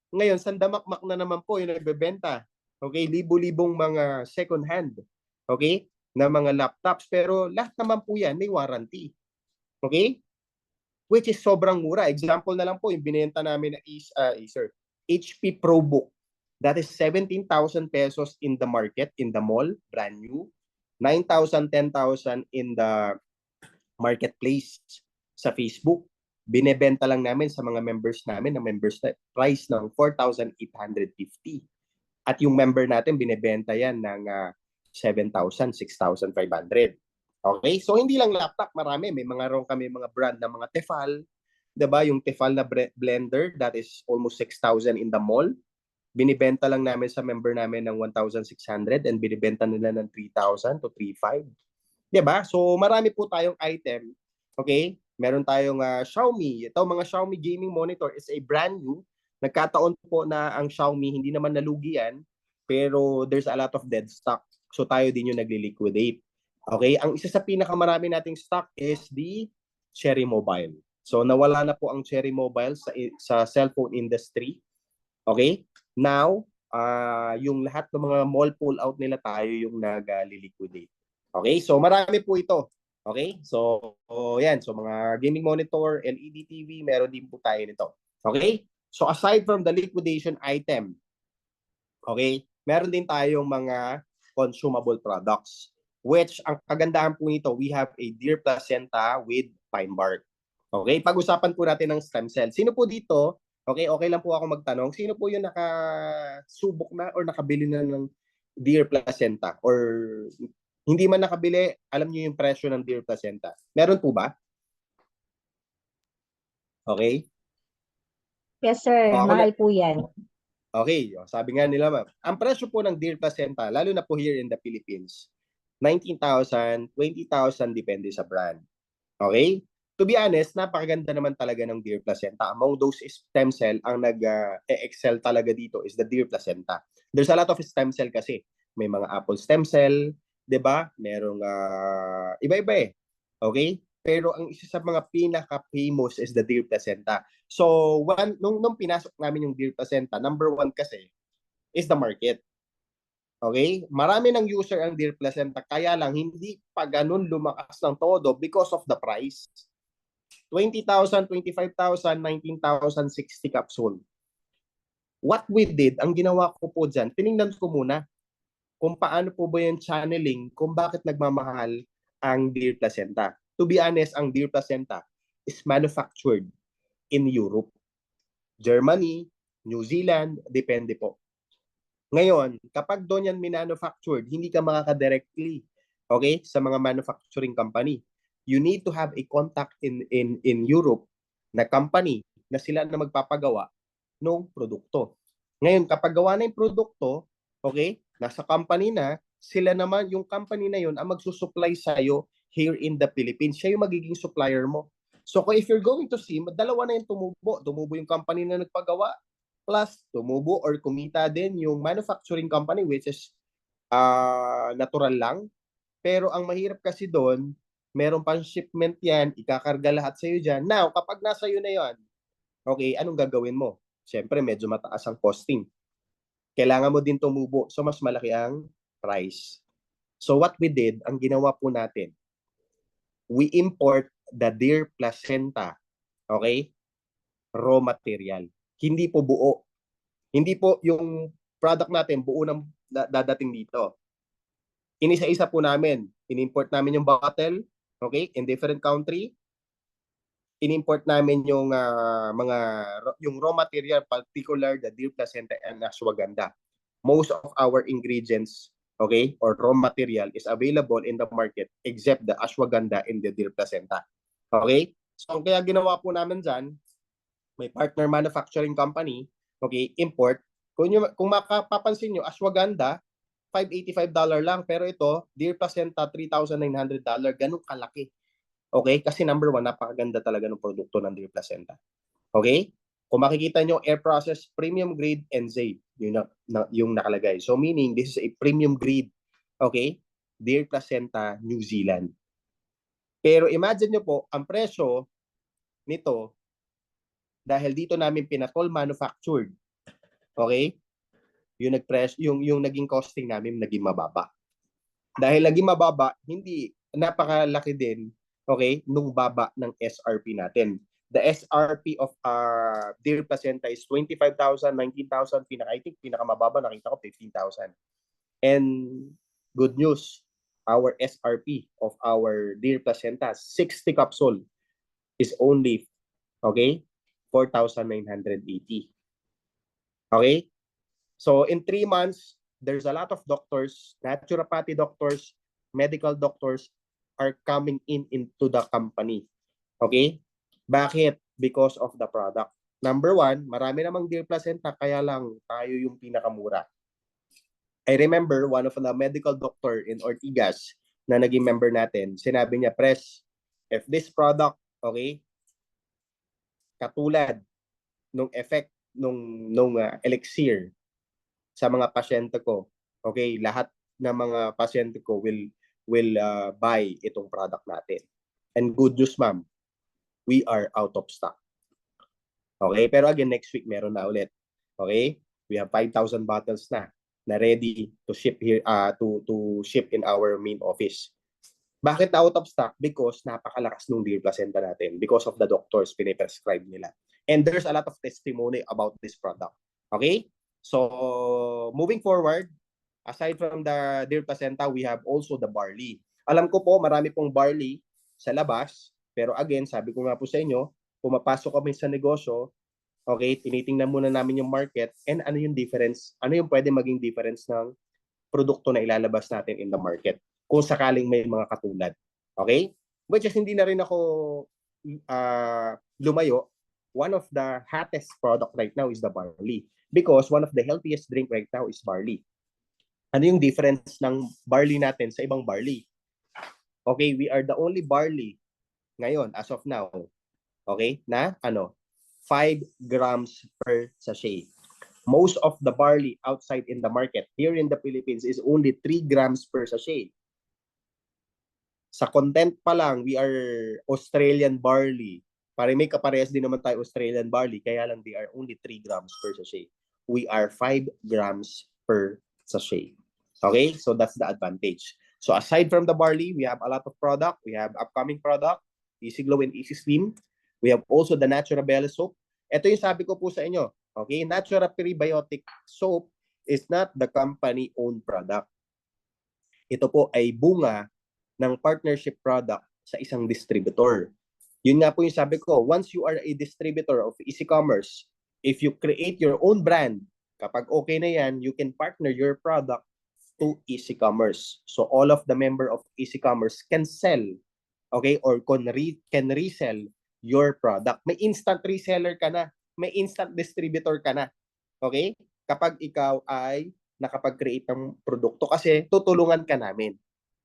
S3: Ngayon, sandamakmak na naman po yung nagbebenta. Okay? Libo-libong mga second hand. Okay? Na mga laptops. Pero lahat naman po yan may warranty. Okay? Which is sobrang mura. Example na lang po, yung binenta namin na Acer. HP ProBook. That is 17,000 pesos in the market, in the mall, brand new. 9,000, 10,000 in the marketplace sa Facebook. Binebenta lang namin sa mga members namin na members price ng 4,850. At yung member natin, binebenta yan ng 7,000, 6,500. Okay? So, hindi lang laptop, marami. May mga ron kami mga brand na mga Tefal. Diba? Yung Tefal na blender, that is almost 6,000 in the mall. Binibenta lang namin sa member namin ng 1,600 and binibenta nila ng 3,000 to 3,500. Diba? So, marami po tayong item. Okay? Meron tayong Xiaomi. Ito, mga Xiaomi gaming monitor is a brand new. Nagkataon po na ang Xiaomi, hindi naman nalugi yan, pero there's a lot of dead stock. So, tayo din yung nagli-liquidate. Okay? Ang isa sa pinakamarami nating stock is the Cherry Mobile. So, nawala na po ang Cherry Mobile sa cellphone industry. Okay? Now, yung lahat ng mga mall pull-out nila tayo yung nag-liquidate. Okay, so marami po ito. Okay, so yan. So mga gaming monitor, LED TV, meron din po tayo nito. Okay, so aside from the liquidation item, okay, meron din tayong mga consumable products. Which, ang kagandahan po nito, we have a deer placenta with pine bark. Okay, pag-usapan po natin ng stem cell. Sino po dito, okay lang po ako magtanong, sino po yung nakasubok na or nakabili na ng deer placenta? Or hindi man nakabili, alam niyo yung presyo ng deer placenta. Meron po ba? Okay?
S4: Yes, sir. Mahal po yan.
S3: Okay, sabi nga nila ma'am, ang presyo po ng deer placenta, lalo na po here in the Philippines, 19,000, 20,000, depende sa brand. Okay? To be honest, napakaganda naman talaga ng deer placenta. Among those stem cell, ang nag-excel talaga dito is the deer placenta. There's a lot of stem cell kasi. May mga apple stem cell, 'di ba? Merong iba-iba eh. Okay? Pero ang isa sa mga pinaka-famous is the deer placenta. So, nung pinasok namin yung deer placenta, number one kasi is the market. Okay? Marami ng user ang deer placenta, kaya lang hindi pa ganun lumakas ng todo because of the price. 20,000, 25,000, 19,000, 60 capsule. What we did, ang ginawa ko po dyan, tinignan ko muna kung paano po ba yung channeling, kung bakit nagmamahal ang deer placenta. To be honest, ang deer placenta is manufactured in Europe, Germany, New Zealand, depende po. Ngayon, kapag doon yan manufactured, hindi ka makaka-directly, okay, sa mga manufacturing company. You need to have a contact in Europe na company na sila na magpapagawa ng produkto. Ngayon, kapag gawa na yung produkto, okay, nasa company na, sila naman, yung company na yun, ang magsusupply sa'yo here in the Philippines. Siya yung magiging supplier mo. So, if you're going to see, dalawa na yung tumubo. Tumubo yung company na nagpagawa, plus tumubo or kumita din yung manufacturing company, which is natural lang. Pero ang mahirap kasi doon, meron pang shipment yan, ikakarga lahat sa'yo dyan. Now, kapag nasa iyo na yan, okay, anong gagawin mo? Siyempre, medyo mataas ang costing. Kailangan mo din tumubo, so mas malaki ang price. So what we did, ang ginawa po natin, we import the deer placenta, okay? Raw material. Hindi po buo. Hindi po yung product natin buo ng dadating dito. Inisa-isa po namin. In-import namin yung bottle, okay, in different country. In-import namin yung yung raw material, particular the deer placenta and ashwagandha. Most of our ingredients, okay, or raw material is available in the market except the ashwagandha and the deer placenta. Okay? So kaya ginawa po namin dyan, may partner manufacturing company, okay, import. Kung makapapansin nyo, ashwagandha, $585 lang. Pero ito, deer placenta, $3,900. Ganun kalaki. Okay? Kasi number one, napakaganda talaga ng produkto ng deer placenta. Okay? Kung makikita nyo, air process, premium grade, NZ, yung nakalagay. So meaning, this is a premium grade, okay, deer placenta, New Zealand. Pero imagine nyo po, ang presyo nito, dahil dito namin pinatoll manufactured, okay, yung naging costing namin naging mababa. Dahil naging mababa, hindi, napakalaki din, okay, nung baba ng SRP natin. The SRP of deer placenta is 25,000, 19,000, I think pinakamababa nakita ko 15,000. And good news, our SRP of our deer placenta, 60 capsule is only, okay, 4,980. Okay? So in 3 months, there's a lot of doctors, naturopathy doctors, medical doctors are coming into the company. Okay? Bakit? Because of the product. Number one, marami namang deer placenta, kaya lang tayo yung pinakamura. I remember one of the medical doctor in Ortigas na naging member natin, sinabi niya, Pres, if this product, okay, katulad nung effect nung elixir sa mga pasyente ko, okay, lahat ng mga pasyente ko will buy itong product natin. And good news, ma'am, we are out of stock. Okay, pero again, next week meron na ulit. Okay, we have 5,000 bottles na ready to ship here, to ship in our main office. Bakit out of stock? Because napakalakas nung deer placenta natin, because of the doctors piniprescribe nila. And there's a lot of testimony about this product. Okay, so moving forward, aside from the deer placenta, we have also the barley. Alam ko po, marami pong barley sa labas, pero again, sabi ko nga po sa inyo, pumapasok kami sa negosyo, okay, tinitingnan muna namin yung market and ano yung difference, ano yung pwede maging difference ng produkto na ilalabas natin in the market kung sakaling may mga katulad. Okay? Which is hindi na rin ako lumayo. One of the hottest product right now is the barley because one of the healthiest drink right now is barley. Ano yung difference ng barley natin sa ibang barley? Okay, we are the only barley ngayon as of now, okay, na 5 grams per sachet. Most of the barley outside in the market here in the Philippines is only 3 grams per sachet. Sa content pa lang, we are Australian barley. May kaparehas din naman tayo Australian barley, kaya lang they are only 3 grams per sachet. We are 5 grams per sachet. Okay, so that's the advantage. So aside from the barley, we have a lot of product. We have upcoming product, Easy Glow and Easy Slim. We have also the Naturabella soap. Ito yung sabi ko po sa inyo. Okay, Natura Prebiotic soap is not the company-owned product. Ito po ay bunga ng partnership product sa isang distributor. Yun nga po yung sabi ko, once you are a distributor of Easy Commerce, if you create your own brand, kapag okay na yan, you can partner your product to Easy Commerce. So all of the member of Easy Commerce can sell, okay, or can resell your product. May instant reseller ka na, may instant distributor ka na. Okay? Kapag ikaw ay nakapag-create ng produkto kasi tutulungan ka namin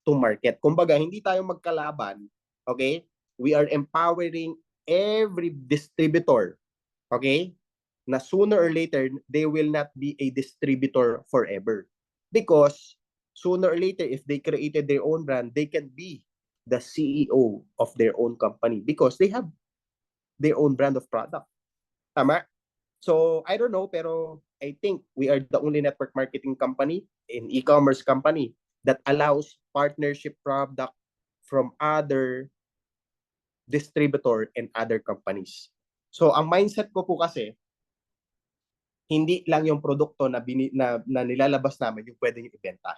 S3: to market. Kumbaga, hindi tayo magkalaban, okay? We are empowering every distributor, okay? Na sooner or later, they will not be a distributor forever. Because sooner or later, if they created their own brand, they can be the CEO of their own company because they have their own brand of product. Tama? So, I don't know, pero I think we are the only network marketing company in e-commerce company that allows partnership product from other distributor and other companies. So ang mindset ko po kasi, hindi lang yung produkto na nilalabas namin yung pwede nyo ibenta.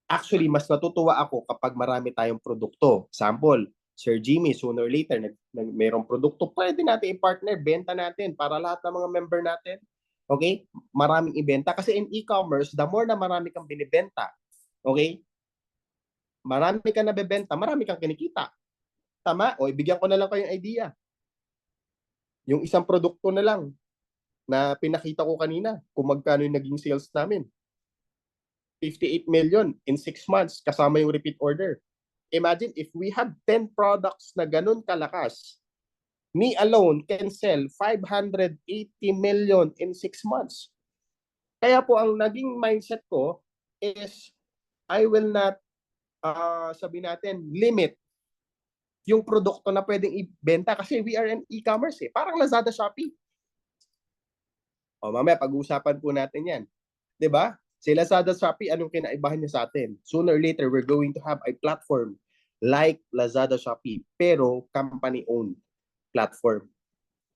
S3: Actually, mas natutuwa ako kapag marami tayong produkto. Example, Sir Jimmy, sooner or later, mayroong produkto, pwede natin i-partner, benta natin para lahat ng mga member natin. Okay? Maraming ibenta. Kasi in e-commerce, the more na marami kang binibenta, okay? Marami kang nabebenta, marami kang kinikita. Tama? O ibigyan ko na lang kayong idea. Yung isang produkto na lang na pinakita ko kanina, kung magkano yung naging sales namin. 58 million in 6 months kasama yung repeat order. Imagine if we have 10 products na ganun kalakas, me alone can sell 580 million in 6 months. Kaya po ang naging mindset ko is I will not sabi natin limit yung produkto na pwedeng ibenta kasi we are an e-commerce eh. Parang Lazada, Shopee. O mamaya pag-uusapan po natin yan. 'Di ba? Si Lazada, Shopee, anong kinaibahan niya sa atin? Sooner or later, we're going to have a platform like Lazada, Shopee, pero company-owned platform.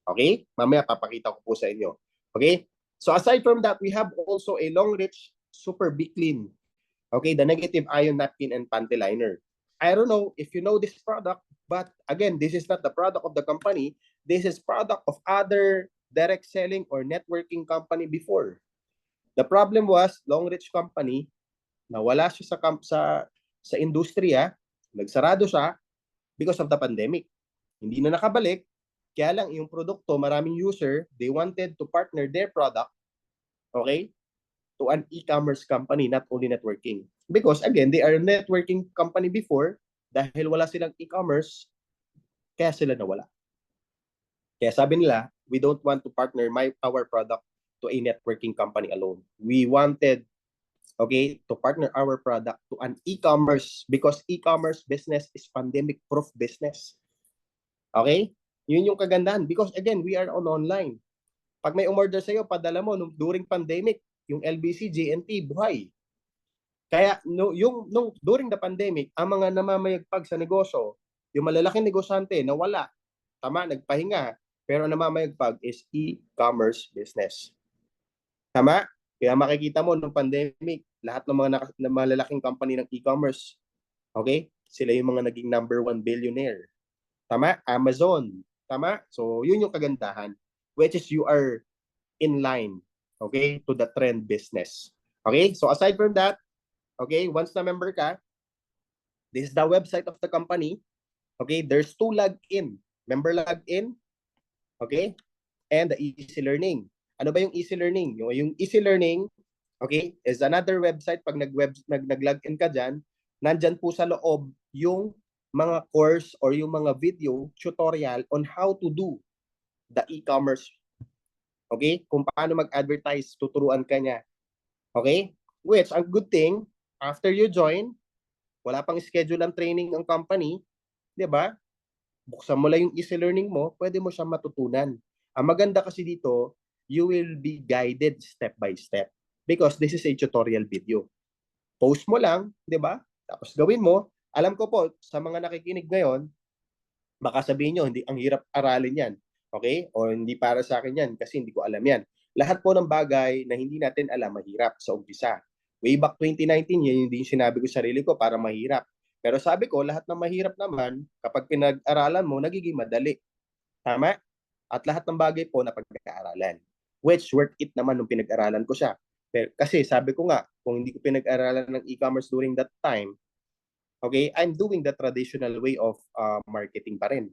S3: Okay? Mamaya papakita ko po sa inyo. Okay? So aside from that, we have also a long reach super big clean. Okay? The negative ion napkin and panty liner. I don't know if you know this product, but again, this is not the product of the company. This is product of other direct selling or networking company before. The problem was, Long Reach Company, nawala siya sa industriya, nagsarado siya because of the pandemic. Hindi na nakabalik, kaya lang yung produkto, maraming user, they wanted to partner their product, okay, to an e-commerce company, not only networking. Because again, they are a networking company before, dahil wala silang e-commerce, kaya sila nawala. Kaya sabi nila, we don't want to partner our product to a networking company alone. We wanted, okay, to partner our product to an e-commerce because e-commerce business is pandemic-proof business. Okay? Yun yung kagandahan because again, we are on online. Pag may umorder sa'yo, padala mo during pandemic, yung LBC, JNT, buhay. Kaya during the pandemic, ang mga namamayagpag sa negosyo, yung malalaking negosyante nawala, tama, nagpahinga, pero namamayagpag is e-commerce business. Tama? Kaya makikita mo nung pandemic, lahat ng mga malalaking company ng e-commerce, okay? Sila yung mga naging number 1 billionaire. Tama? Amazon. Tama? So, yun yung kagandahan. Which is you are in line, okay, to the trend business. Okay? So, aside from that, okay, once na member ka, this is the website of the company. Okay? There's 2 login. Member login, okay? And the easy learning. Ano ba yung easy learning? Yung easy learning, okay, is another website. Pag nag-login ka dyan, nandyan po sa loob yung mga course or yung mga video tutorial on how to do the e-commerce. Okay? Kung paano mag-advertise, tuturuan ka niya. Okay? Which, ang good thing, after you join, wala pang schedule ang training ang company, di ba? Buksan mo lang yung easy learning mo, pwede mo siyang matutunan. Ang maganda kasi dito, you will be guided step by step because this is a tutorial video. Post mo lang, di ba? Tapos gawin mo. Alam ko po, sa mga nakikinig ngayon, baka sabihin nyo, hindi, ang hirap aralin yan. Okay? O hindi para sa akin yan kasi hindi ko alam yan. Lahat po ng bagay na hindi natin alam, mahirap sa umpisa. Way back 2019, yan yung din sinabi ko sa sarili ko para mahirap. Pero sabi ko, lahat ng mahirap naman, kapag pinag-aralan mo, nagiging madali. Tama? At lahat ng bagay po na pag-aaralan. Which worth it naman nung pinag-aralan ko siya. Pero, kasi sabi ko nga, kung hindi ko pinag-aralan ng e-commerce during that time, okay, I'm doing the traditional way of marketing pa rin.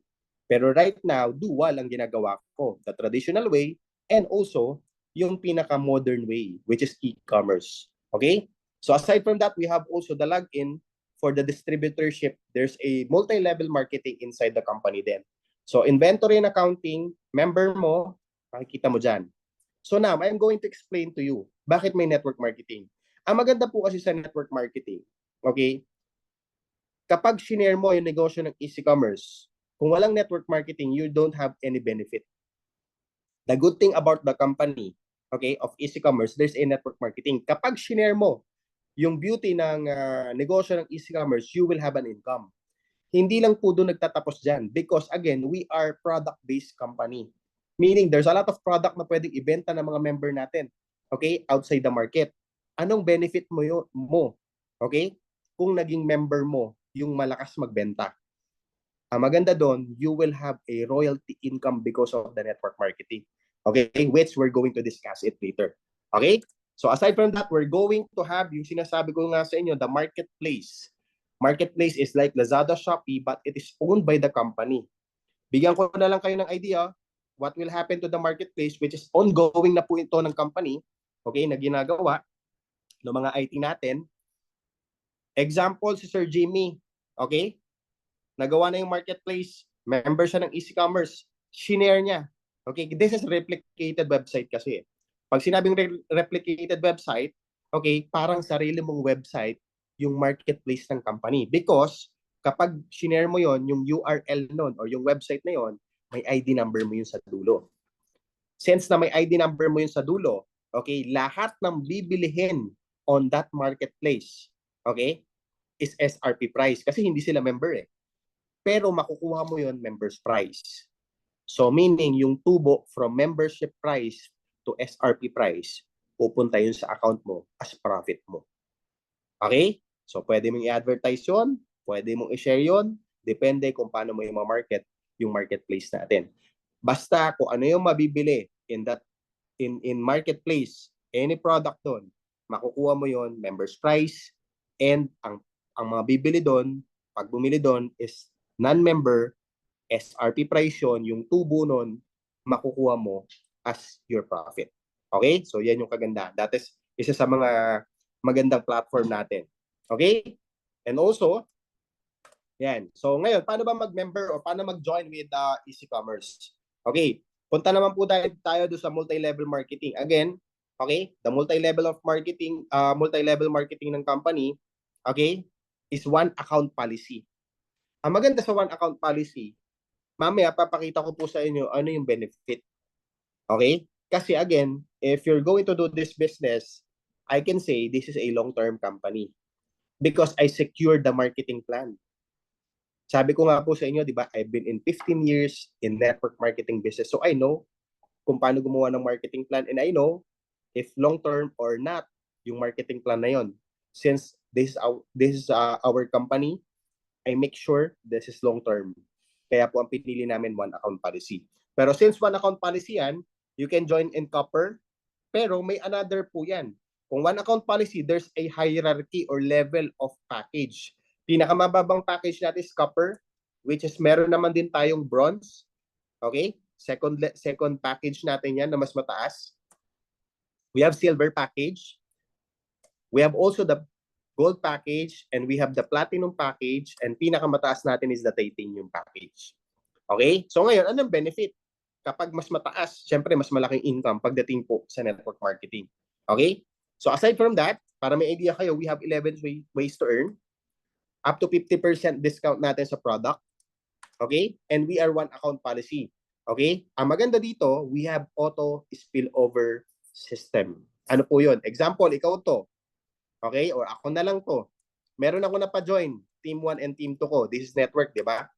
S3: Pero right now, dual ang ginagawa ko. The traditional way and also yung pinaka-modern way, which is e-commerce. Okay? So aside from that, we have also the login for the distributorship. There's a multi-level marketing inside the company then. So inventory and accounting, member mo, makikita mo dyan. So now, I'm going to explain to you bakit may network marketing. Ang maganda po kasi sa network marketing, okay, kapag shinare mo yung negosyo ng e-commerce, kung walang network marketing, you don't have any benefit. The good thing about the company, okay, of e-commerce, there's a network marketing. Kapag shinare mo yung beauty ng negosyo ng e-commerce, you will have an income. Hindi lang po doon nagtatapos dyan because again, we are product-based company. Meaning, there's a lot of product na pwedeng ibenta ng mga member natin, okay, outside the market. Anong benefit mo? Okay? Kung naging member mo, yung malakas magbenta. Ang maganda doon, you will have a royalty income because of the network marketing. Okay? Which we're going to discuss it later. Okay? So aside from that, we're going to have yung sinasabi ko nga sa inyo, the marketplace. Marketplace is like Lazada, Shopee, but it is owned by the company. Bigyan ko na lang kayo ng idea what will happen to the marketplace, which is ongoing na po ito ng company, okay, na ginagawa ng mga IT natin. Example, si Sir Jimmy, okay, nagawa na yung marketplace, member siya ng e-commerce, shinare niya. Okay, this is replicated website kasi. Pag sinabing replicated website, okay, parang sarili mong website yung marketplace ng company. Because kapag shinare mo yon, yung URL nun or yung website na yon, may ID number mo yun sa dulo. Since na may ID number mo yun sa dulo, okay, lahat ng bibilihin on that marketplace, okay, is SRP price kasi hindi sila member eh. Pero makukuha mo yon members price. So meaning yung tubo from membership price to SRP price, pupunta yun sa account mo as profit mo. Okay? So pwede mong i-advertise yun, pwede mong i-share yun, depende kung paano mo yung market yung marketplace natin. Basta kung ano yung mabibili in marketplace, any product doon, makukuha mo yon members price, and ang mga bibili doon, pag bumili doon is non-member, SRP price yun, yung tubo nun, makukuha mo as your profit. Okay? So yan yung kagandahan. That is isa sa mga magandang platform natin. Okay? And also, yan. So ngayon, paano ba mag-member or paano mag-join with e-commerce? Okay. Punta naman po tayo doon sa multi-level marketing. Again, okay, the multi-level marketing ng company, okay, is one account policy. Ang maganda sa one account policy, mamaya papakita ko po sa inyo ano yung benefit. Okay? Kasi again, if you're going to do this business, I can say this is a long-term company because I secured the marketing plan. Sabi ko nga po sa inyo, di ba, I've been in 15 years in network marketing business. So I know kung paano gumawa ng marketing plan and I know if long-term or not yung marketing plan na yon. Since this is our company, I make sure this is long-term. Kaya po ang pinili namin one account policy. Pero since one account policy yan, you can join in copper, pero may another po yan. Kung one account policy, there's a hierarchy or level of package. Pinakamababang package natin is copper, which is meron naman din tayong bronze. Okay? Second package natin yan na mas mataas. We have silver package. We have also the gold package and we have the platinum package and pinakamataas natin is the titanium package. Okay? So ngayon, anong benefit? Kapag mas mataas, syempre mas malaking income pagdating po sa network marketing. Okay? So aside from that, para may idea kayo, we have 11 ways to earn. Up to 50% discount natin sa product. Okay? And we are one account policy. Okay? Ang maganda dito, we have auto spillover system. Ano po yun? Example, ikaw to. Okay? Or ako na lang to. Meron ako na pa-join. Team 1 and Team 2 ko. This is network, di ba?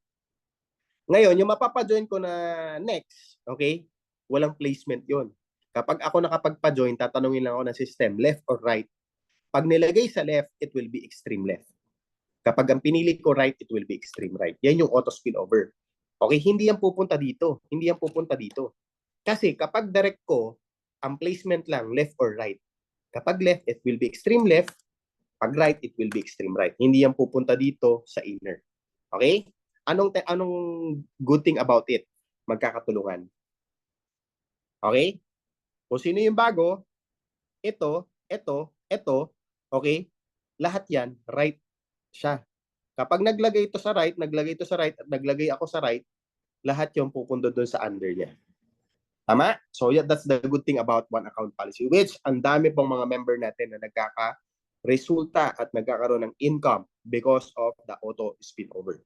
S3: Ngayon, yung mapapa-join ko na next, okay? Walang placement yun. Kapag ako nakapagpa-join, tatanungin lang ako ng system, left or right. Pag nilagay sa left, it will be extreme left. Kapag ang pinili ko right, it will be extreme right. Yan yung auto spillover. Okay? Hindi yan pupunta dito. Hindi yan pupunta dito. Kasi kapag direct ko, ang placement lang, left or right. Kapag left, it will be extreme left. Pag right, it will be extreme right. Hindi yan pupunta dito sa inner. Okay? Anong good thing about it? Magkakatulungan. Okay? Kung sino yung bago, ito, okay? Lahat yan, right siya. Kapag naglagay ito sa right, at naglagay ako sa right, lahat yung pupunta doon sa under niya. Tama? So yeah, that's the good thing about one account policy, which ang dami pong mga member natin na nagkaka-resulta at nagkakaroon ng income because of the auto spillover.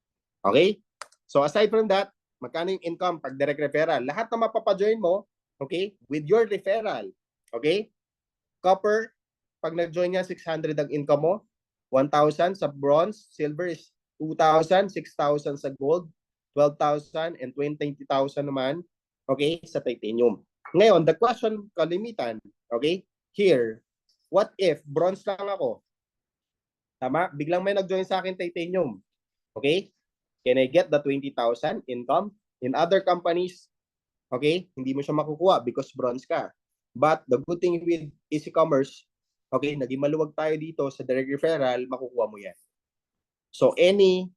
S3: Okay? So aside from that, magkano yung income pag direct referral? Lahat na mapapa-join mo, okay, with your referral, okay? Copper, pag nag-join yan, 600 ang income mo, 1,000 sa bronze, silver is 2,000, 6,000 sa gold, 12,000, and 20,000 naman, okay, sa titanium. Ngayon, the question, kalimitan, okay, here, what if bronze lang ako? Tama? Biglang may nag-join sa akin titanium. Okay? Can I get the 20,000 income? In other companies, okay, hindi mo siya makukuha because bronze ka. But the good thing with Easy Commerce, okay, naging maluwag tayo dito sa direct referral, makukuha mo yan. So any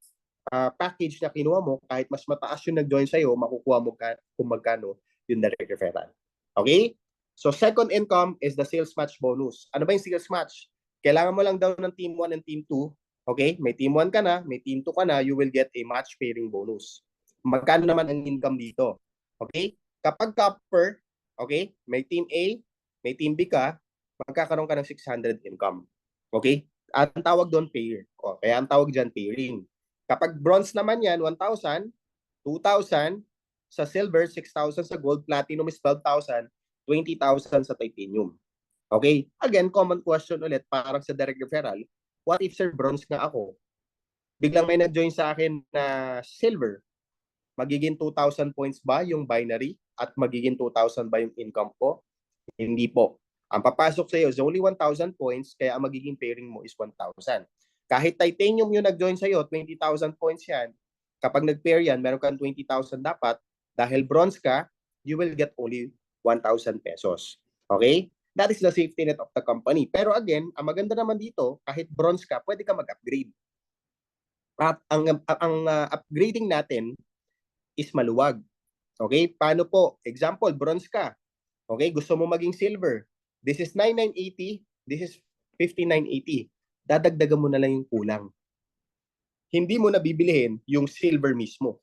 S3: package na kinuha mo, kahit mas mataas yung nag-join sa'yo, makukuha mo kung magkano yung direct referral. Okay? So second income is the sales match bonus. Ano ba yung sales match? Kailangan mo lang daw ng team 1 and team 2. Okay? May team 1 ka na, may team 2 ka na, you will get a match pairing bonus. Magkano naman ang income dito? Okay? Kapag copper, okay, may team A, may team B ka, magkakaroon ka ng 600 income. Okay? At ang tawag doon pair. O, kaya ang tawag dyan pairing. Kapag bronze naman yan, 1,000, 2,000, sa silver, 6,000 sa gold, platinum is 12,000, 20,000 sa titanium. Okay? Again, common question ulit, parang sa direct referral, what if sir, bronze nga ako? Biglang may nag-join sa akin na silver, magiging 2,000 points ba yung binary at magiging 2,000 ba yung income ko? Hindi po. Ang papasok sa iyo is only 1,000 points, kaya ang magiging pairing mo is 1,000. Kahit titanium yung nag-join sa iyo, 20,000 points yan. Kapag nag-pair yan, meron kang 20,000 dapat. Dahil bronze ka, you will get only 1,000 pesos. Okay? That is the safety net of the company. Pero again, ang maganda naman dito, kahit bronze ka, pwede ka mag-upgrade. At ang upgrading natin is maluwag. Okay? Paano po? Example, bronze ka. Okay? Gusto mo maging silver. This is 9,980. This is 5,980. Dadagdagan mo na lang yung kulang. Hindi mo na bibilihin yung silver mismo.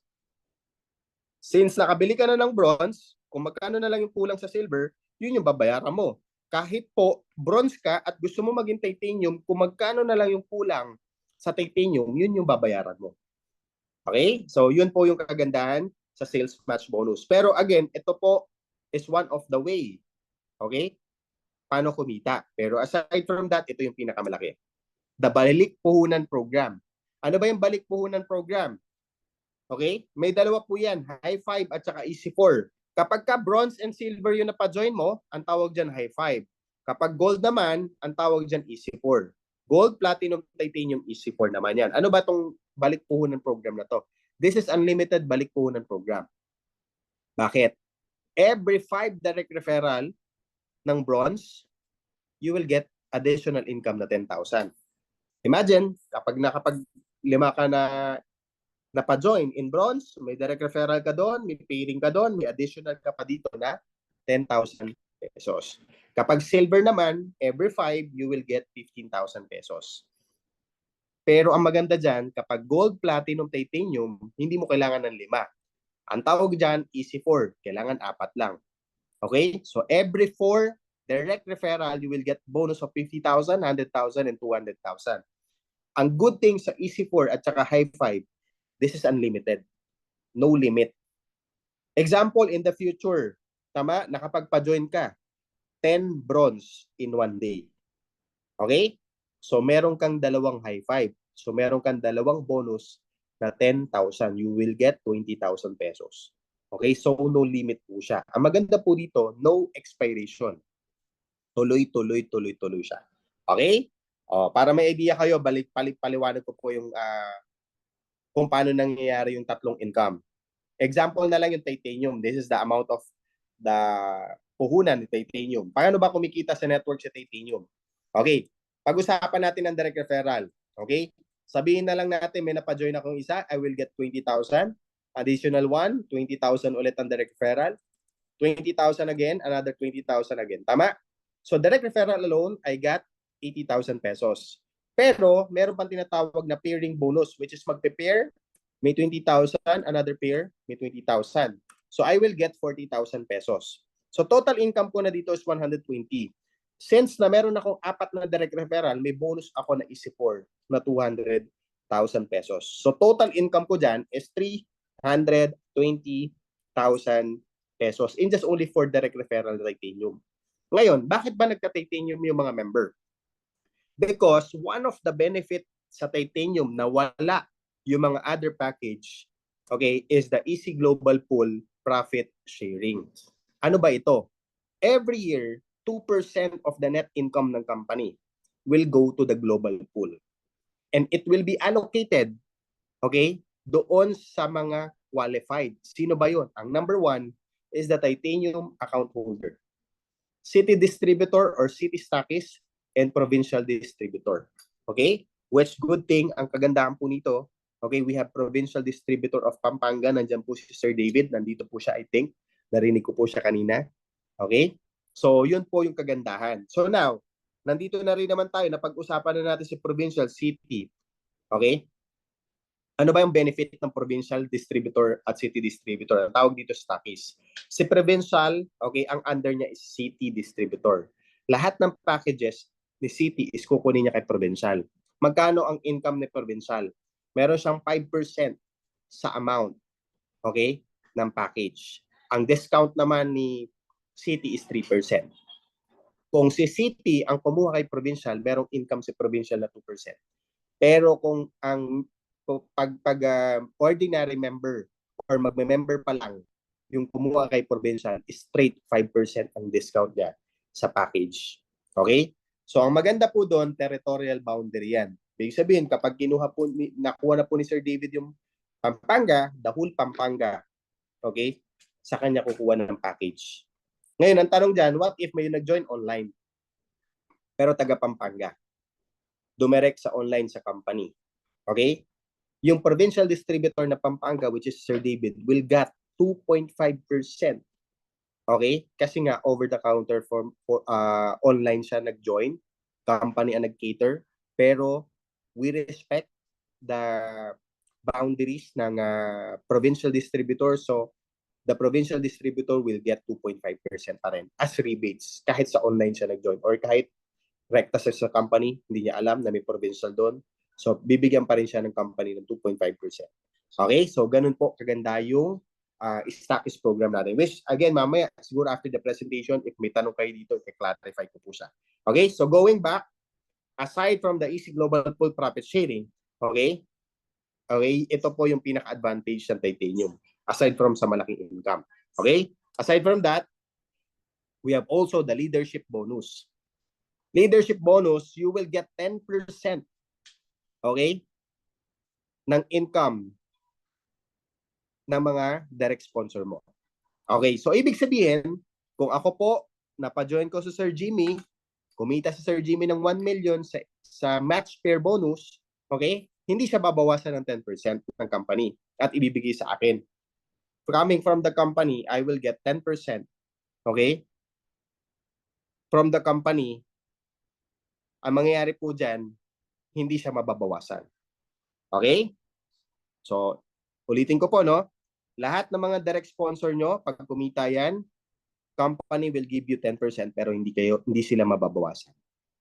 S3: Since nakabili ka na ng bronze, kung magkano na lang yung kulang sa silver, yun yung babayaran mo. Kahit po bronze ka at gusto mo maging titanium, kung magkano na lang yung kulang sa titanium, yun yung babayaran mo. Okay? So, yun po yung kagandahan sa sales match bonus. Pero again, ito po is one of the way. Okay? Paano kumita? Pero aside from that, ito yung pinakamalaki. The Balik Puhunan Program. Ano ba yung Balik Puhunan Program? Okay? May dalawa po yan. High 5 at saka Easy 4. Kapag ka bronze and silver yung napajoin mo, ang tawag dyan High 5. Kapag gold naman, ang tawag dyan Easy 4. Gold, platinum, titanium, Easy 4 naman yan. Ano ba itong Balik Puhunan Program na to? This is unlimited Balik Puhunan Program. Bakit? Every 5 direct referral ng bronze, you will get additional income na 10,000. Imagine, kapag nakapag-5 ka na napajoin in bronze, may direct referral ka doon, may pairing ka doon, may additional ka pa dito na 10,000 pesos. Kapag silver naman, every 5, you will get 15,000 pesos. Pero ang maganda dyan, kapag gold, platinum, titanium, hindi mo kailangan ng 5. Ang tawag dyan, Easy 4. Kailangan 4 lang. Okay? So every 4 direct referral, you will get bonus of 50,000, 100,000, and 200,000. Ang good thing sa Easy 4 at saka High 5, this is unlimited. No limit. Example, in the future, tama, nakapagpa-join ka, 10 bronze in 1 day. Okay? So meron kang 2 High 5. So meron kang 2 bonus na 10,000. You will get 20,000 pesos. Okay? So no limit po siya. Ang maganda po dito, no expiration. Tuloy siya. Okay? Para may idea kayo, paliwanag ko po yung kung paano nangyayari yung tatlong income. Example na lang yung titanium. This is the amount of the puhunan ni titanium. Paano ba kumikita sa network sa titanium? Okay. Pag-usapan natin ang direct referral. Okay? Sabihin na lang natin, may napajoin akong isa, I will get 20,000. Additional 1, 20,000 ulit ang direct referral. 20,000 again, another 20,000 again. Tama? So direct referral alone, I got 80,000 pesos. Pero meron pang tinatawag na pairing bonus, which is magpe-pair, may 20,000, another pair, may 20,000. So I will get 40,000 pesos. So total income ko na dito is 120. Since na meron akong 4 na direct referral, may bonus ako na Easy 4 na 200,000 pesos. So total income ko dyan is 320,000 pesos in just only for direct referral titanium. Ngayon, bakit ba nagka-titanium yung mga member? Because one of the benefit sa titanium na wala yung mga other package, okay, is the Easy Global Pool profit sharing. Ano ba ito? Every year, 2% of the net income ng company will go to the global pool. And it will be allocated, okay, doon sa mga qualified. Sino ba yun? Ang number 1 is the titanium account holder, city distributor or city stockist, and provincial distributor. Okay? Which good thing, ang kagandahan po nito, okay, we have provincial distributor of Pampanga. Nandiyan po si Sir David. Nandito po siya, I think. Narinig ko po siya kanina. Okay? So, yun po yung kagandahan. So now, nandito na rin naman tayo na pag-usapan na natin si provincial city. Okay? Ano ba yung benefit ng provincial distributor at city distributor? Ang tawag dito stockist. Si provincial, okay, ang under niya is city distributor. Lahat ng packages ni city is kukunin niya kay provincial. Magkano ang income ni provincial? Meron siyang 5% sa amount, okay, ng package. Ang discount naman ni city is 3%. Kung si city ang kumuha kay provincial, merong income si provincial na 2%. Pero kung ang ordinary member or magme-member pa lang, yung kumuha kay provincial, straight 5% ang discount niya sa package. Okay? So, ang maganda po doon, territorial boundary yan. Ibig sabihin, kapag nakuha na po ni Sir David yung Pampanga, the whole Pampanga, okay, sa kanya kukuha ng package. Ngayon, ang tanong dyan, what if may nag-join online? Pero taga Pampanga. Dumirect sa online sa company. Okay? Yung provincial distributor na Pampanga, which is Sir David, will get 2.5%. Okay? Kasi nga, over-the-counter for online siya nag-join. Company ang nag-cater. Pero, we respect the boundaries ng provincial distributor. So, the provincial distributor will get 2.5% pa rin as rebates kahit sa online siya nag-join or kahit rekta sa company, hindi niya alam na may provincial doon. So, bibigyan pa rin siya ng company ng 2.5%. Okay? So, ganun po kaganda yung stockist program natin. Which, again, mamaya, siguro after the presentation, if may tanong kayo dito, i-clarify ko po siya. Okay? So, going back, aside from the Easy Global Pool profit sharing, okay? Okay? Ito po yung pinaka-advantage ng titanium aside from sa malaking income. Okay? Aside from that, we have also the leadership bonus. Leadership bonus, you will get 10%, okay, ng income ng mga direct sponsor mo. Okay, so ibig sabihin, kung ako po, napajoin ko sa Sir Jimmy, kumita si Sir Jimmy ng 1 million sa match pair bonus, okay, hindi siya babawasan ng 10% ng company at ibibigay sa akin. Coming from the company, I will get 10%. Okay? From the company, ang mangyayari po dyan, hindi siya mababawasan. Okay? So, ulitin ko po, no? Lahat ng mga direct sponsor nyo, pag kumita yan, company will give you 10% pero hindi sila mababawasan.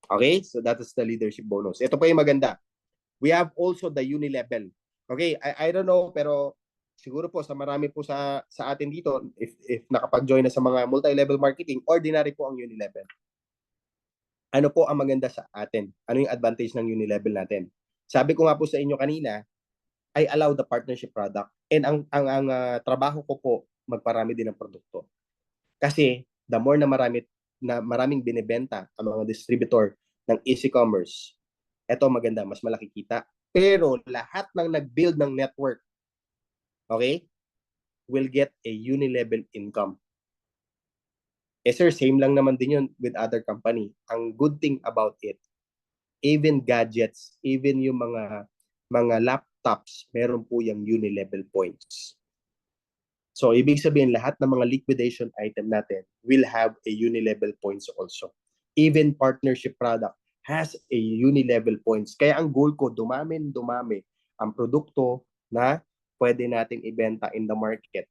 S3: Okay? So, that is the leadership bonus. Ito po yung maganda. We have also the unilevel. Okay? I don't know, pero siguro po sa marami po sa atin dito, if nakapag-join na sa mga multi-level marketing, ordinary po ang unilevel. Ano po ang maganda sa atin? Ano yung advantage ng unilevel natin? Sabi ko nga po sa inyo kanina, I allow the partnership product. And ang trabaho ko po, magparami din ng produkto. Kasi the more na maraming binebenta ang mga distributor ng e-commerce, eto maganda, mas malaki kita. Pero lahat ng nag-build ng network, okay, will get a unilevel income. Eh sir, same lang naman din yun with other company. Ang good thing about it, even gadgets, even yung mga laptops, meron po yung unilevel points. So, ibig sabihin, lahat ng mga liquidation item natin will have a unilevel points also. Even partnership product has a unilevel points. Kaya ang goal ko, dumami ang produkto na pwede nating ibenta in the market.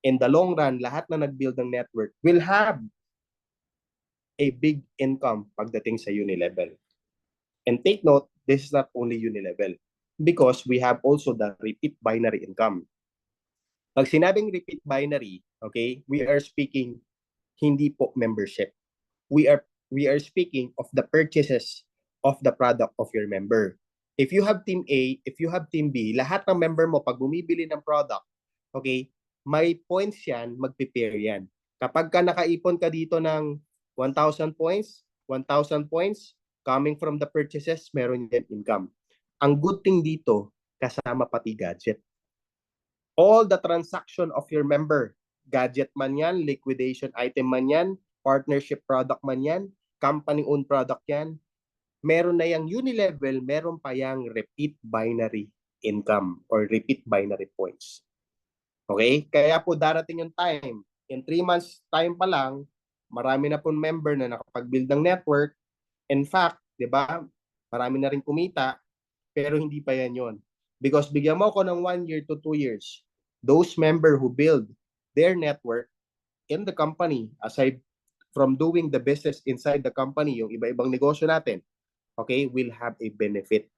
S3: In the long run, lahat na nag-build ng network will have a big income pagdating sa unilevel. And take note, this is not only unilevel because we have also the repeat binary income. Pag sinabing repeat binary, okay, we are speaking hindi po membership. We are speaking of the purchases of the product of your member. If you have team A, if you have team B, lahat ng member mo pag bumibili ng product, okay, may points yan, magpe-pair yan. Kapag ka nakaipon ka dito ng 1,000 points, 1,000 points coming from the purchases, meron yan income. Ang good thing dito, kasama pati gadget. All the transaction of your member, gadget man yan, liquidation item man yan, partnership product man yan, company-owned product yan, meron na yung unilevel, meron pa yung repeat binary income or repeat binary points. Okay? Kaya po darating yung time. In 3 months time pa lang, marami na po member na nakapag-build ng network. In fact, di ba, marami na rin kumita, pero hindi pa yan yon. Because bigyan mo ako ng 1 year to 2 years, those member who build their network in the company, aside from doing the business inside the company, yung iba-ibang negosyo natin, okay, will have a benefit.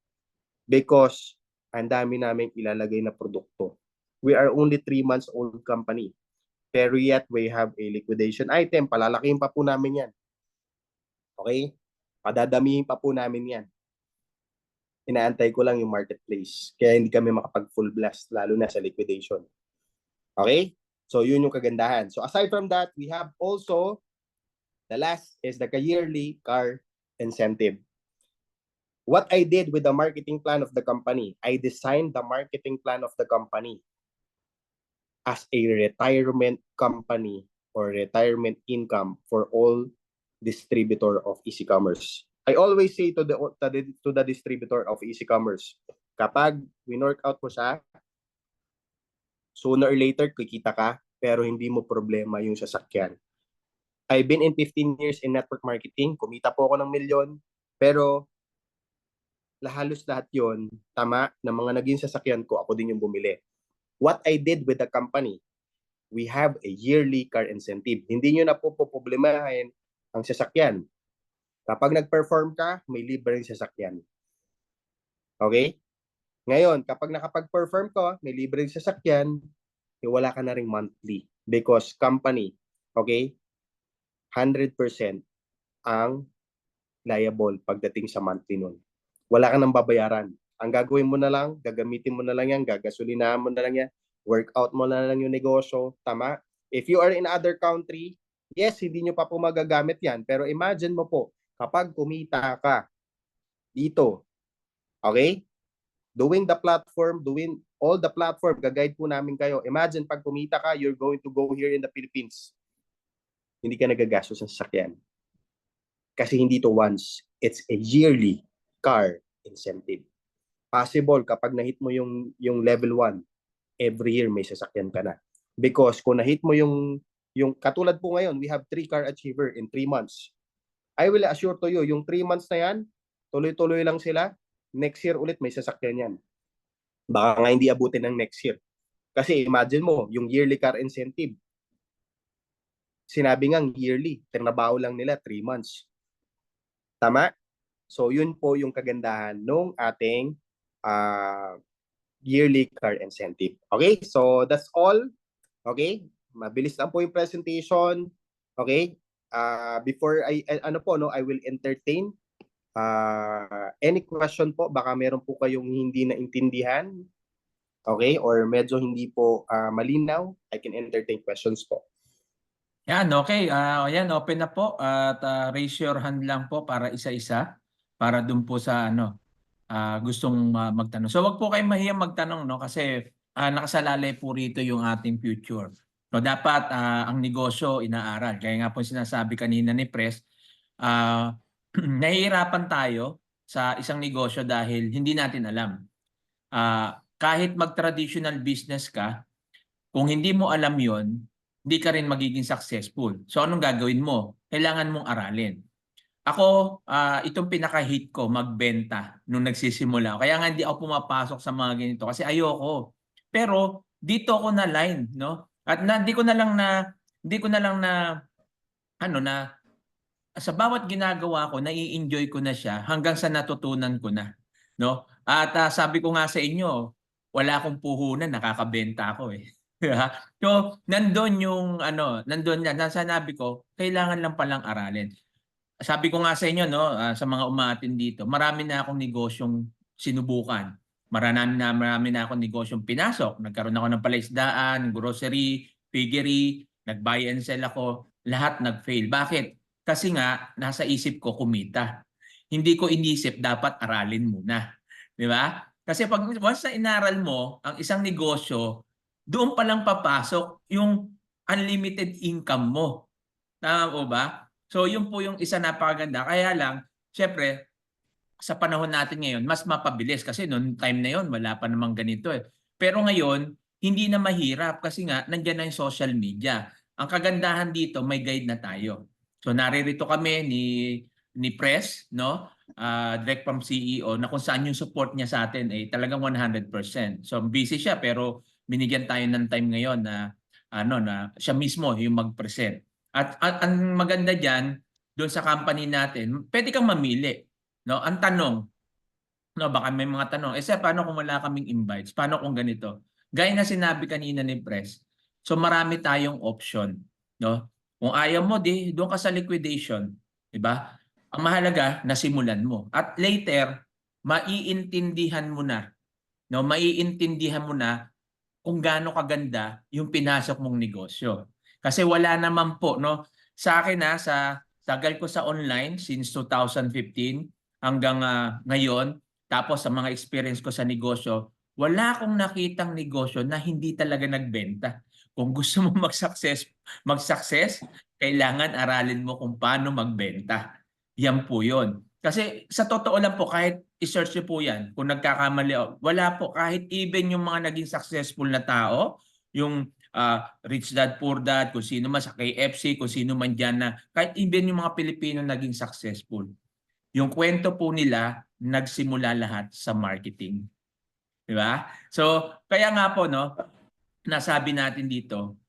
S3: Because ang dami namin ilalagay na produkto. We are only 3 months old company. Pero yet, we have a liquidation item. Palalakihin pa po namin yan. Okay? Padadamihin pa po namin yan. Inaantay ko lang yung marketplace. Kaya hindi kami makapag full blast, lalo na sa liquidation. Okay? So, yun yung kagandahan. So, aside from that, we have also, the last is the yearly car incentive. What I did with the marketing plan of the company, I designed the marketing plan of the company as a retirement company or retirement income for all distributor of EasyCommerce. I always say to the distributor of EasyCommerce, kapag winork out mo siya, sooner or later kikita ka, pero hindi mo problema yung sasakyan. I've been in 15 years in network marketing, kumita po ako ng milyon, pero halos lahat yon tama, na mga naging sasakyan ko, ako din yung bumili. What I did with the company, we have a yearly car incentive. Hindi nyo na po problemahin ang sasakyan. Kapag nag-perform ka, may libre yung sasakyan. Okay? Ngayon, kapag nakapag-perform ka, may libre yung sasakyan, wala ka na ring monthly. Because company, okay, 100% ang liable pagdating sa monthly nun. Wala ka nang babayaran. Ang gagawin mo na lang, gagamitin mo na lang yan, gagasolinahan mo na lang yan, workout mo na lang yung negosyo, tama? If you are in other country, yes, hindi nyo pa po magagamit yan. Pero imagine mo po, kapag kumita ka dito, okay? Doing the platform, doing all the platform, gagayad po namin kayo. Imagine pag kumita ka, you're going to go here in the Philippines. Hindi ka nagagastos sa sasakyan. Kasi hindi to once. It's a yearly car incentive. Possible kapag na-hit mo yung level 1, every year may sasakyan ka na. Because kung na-hit mo yung katulad po ngayon, we have 3 car achiever in 3 months. I will assure to you, yung 3 months na yan, tuloy-tuloy lang sila. Next year ulit may sasakyan yan. Baka nga hindi abutin ng next year. Kasi imagine mo, yung yearly car incentive, sinabi nga yearly, tinabaho lang nila 3 months. Tama? So, yun po yung kagandahan nung ating yearly car incentive. Okay? So, that's all. Okay? Mabilis lang po yung presentation. Okay? Before I will entertain any question po. Baka meron po kayong hindi naintindihan. Okay? Or medyo hindi po malinaw. I can entertain questions po.
S1: Yan, okay. Yan, open na po. At raise your hand lang po para isa-isa. Para dun po sa gustong magtanong. So wag po kayong mahiyang magtanong, no? Kasi nakasalalay po rito yung ating future. So dapat ang negosyo inaaral. Kaya nga po sinasabi kanina ni Pres, nahihirapan tayo sa isang negosyo dahil hindi natin alam. Kahit mag-traditional business ka, kung hindi mo alam yon, hindi ka rin magiging successful. So anong gagawin mo? Kailangan mong aralin. Ako, itong pinaka-hit ko, magbenta nung nagsisimula. Kaya nga hindi ako pumapasok sa mga ganito kasi ayoko. Pero dito ako na line, no? At hindi ko na lang na sa bawat ginagawa ko, nai-enjoy ko na siya hanggang sa natutunan ko na, no? At sabi ko nga sa inyo, wala akong puhunan, nakakabenta ako eh. So, nandun yung nasa sinabi ko, kailangan lang palang aralin. sabi ko nga sa inyo, no, sa mga umaatin dito, marami na akong negosyong sinubukan. Marami na akong negosyong pinasok. Nagkaroon ako ng palaisdaan, grocery, piggery, nag-buy and sell ako. Lahat nag-fail. Bakit? Kasi nga, nasa isip ko kumita. Hindi ko inisip, dapat aralin muna. Di ba? Kasi pag once na inaral mo ang isang negosyo, doon pa lang papasok yung unlimited income mo. Tama po ba? So yun po yung isa napakaganda. Kaya lang, syempre, sa panahon natin ngayon, mas mapabilis kasi noong time na yon wala pa namang ganito eh. Pero ngayon, hindi na mahirap kasi nga nandiyan na yung social media. Ang kagandahan dito, may guide na tayo. So naririto kami ni Press, no? Direct from CEO na kung saan yung support niya sa atin ay talagang 100%. So busy siya pero binigyan tayo ng time ngayon na na siya mismo yung mag-present. At ang maganda diyan doon sa company natin, pwede kang mamili. No, ang tanong, no, baka may mga tanong, sir, paano kung wala kaming invites? Paano kung ganito? Gaya na sinabi kanina ni Press, so marami tayong option. No? Kung ayaw mo, doon ka sa liquidation. Diba? Ang mahalaga, nasimulan mo. At later, maiintindihan mo na. No? Maiintindihan mo na kung gaano kaganda yung pinasok mong negosyo. Kasi wala naman po, no? Sa akin sa tagal ko sa online since 2015, hanggang ngayon, tapos sa mga experience ko sa negosyo, wala akong nakitang negosyo na hindi talaga nagbenta. Kung gusto mo mag-success, kailangan aralin mo kung paano magbenta. Yan po yun. Kasi sa totoo lang po, kahit i-search nyo po yan, kung nagkakamali, wala po, kahit even yung mga naging successful na tao, yung Rich Dad Poor Dad, kung sino man sa KFC, kung sino man dyan na, kahit even yung mga Pilipino naging successful, yung kwento po nila, nagsimula lahat sa marketing. Di ba? So, kaya nga po, no, nasabi natin dito,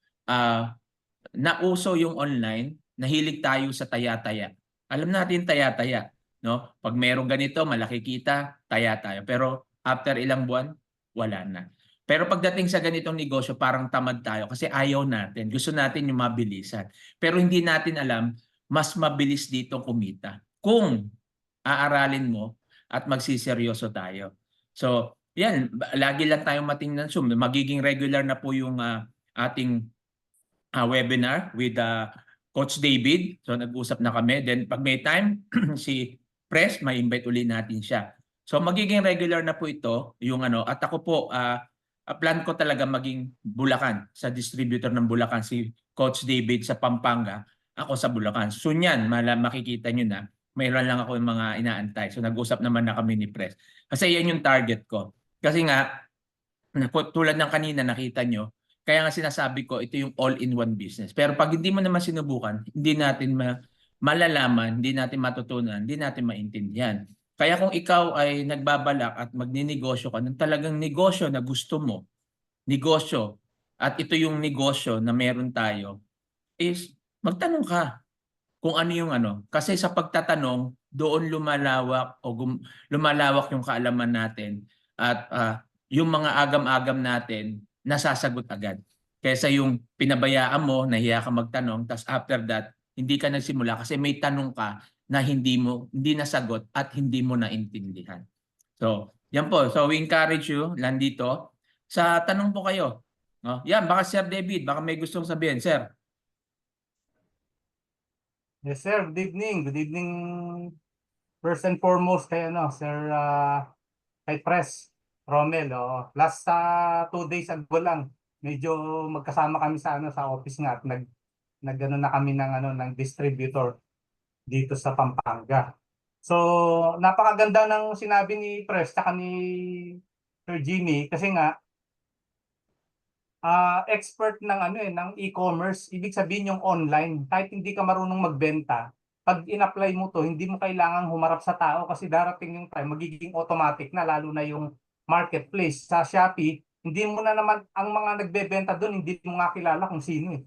S1: nauso yung online, nahilig tayo sa taya-taya. Alam natin taya-taya. No? Pag merong ganito, malaki kita, taya tayo. Pero after ilang buwan, wala na. Pero pagdating sa ganitong negosyo, parang tamad tayo kasi ayaw natin. Gusto natin yung mabilisan. Pero hindi natin alam, mas mabilis dito kumita. Kung aaralin mo at magsiseryoso tayo. So, yan, lagi lang tayong matingnan Zoom. Magiging regular na po yung ating webinar with Coach David. So, nag-usap na kami. Then, pag may time, si Press, may invite uli natin siya. So, magiging regular na po ito, yung at ako po, plan ko talaga maging Bulacan, sa distributor ng Bulacan, si Coach David sa Pampanga, ako sa Bulacan. Soon yan, makikita nyo na, mayroon lang ako yung mga inaantay. So nag-usap naman na kami ni Press. Kasi yan yung target ko. Kasi nga, tulad ng kanina nakita nyo, kaya nga sinasabi ko, ito yung all-in-one business. Pero pag hindi mo naman sinubukan, hindi natin malalaman, hindi natin matutunan, hindi natin maintindihan. Kaya kung ikaw ay nagbabalak at magninegosyo ka ng talagang negosyo na gusto mo, negosyo, at ito yung negosyo na meron tayo, is magtanong ka kung ano yung Kasi sa pagtatanong, doon lumalawak lumalawak yung kaalaman natin at yung mga agam-agam natin nasasagot agad. Kaysa yung pinabayaan mo, nahiya ka magtanong, tapos after that, hindi ka nagsimula kasi may tanong ka na hindi nasagot at hindi mo naintindihan. So, yan po. So, we encourage you, nandito. Sa tanong po kayo. No? Yan, baka Sir David, baka may gustong sabihin. Sir.
S2: Yes, sir. Good evening. Good evening. First and foremost kay Sir kay Press Romel. Last 2 days ago lang, medyo magkasama kami sa sa office nga at nag na kami ng distributor dito sa Pampanga. So, napakaganda ng sinabi ni Press at ni Sir Jimmy kasi nga expert ng e-commerce, ibig sabihin yung online, kahit hindi ka marunong magbenta, pag in-apply mo to, hindi mo kailangang humarap sa tao kasi darating yung time, magiging automatic na, lalo na yung marketplace. Sa Shopee, hindi mo na naman, ang mga nagbebenta doon, hindi mo nga kilala kung sino eh.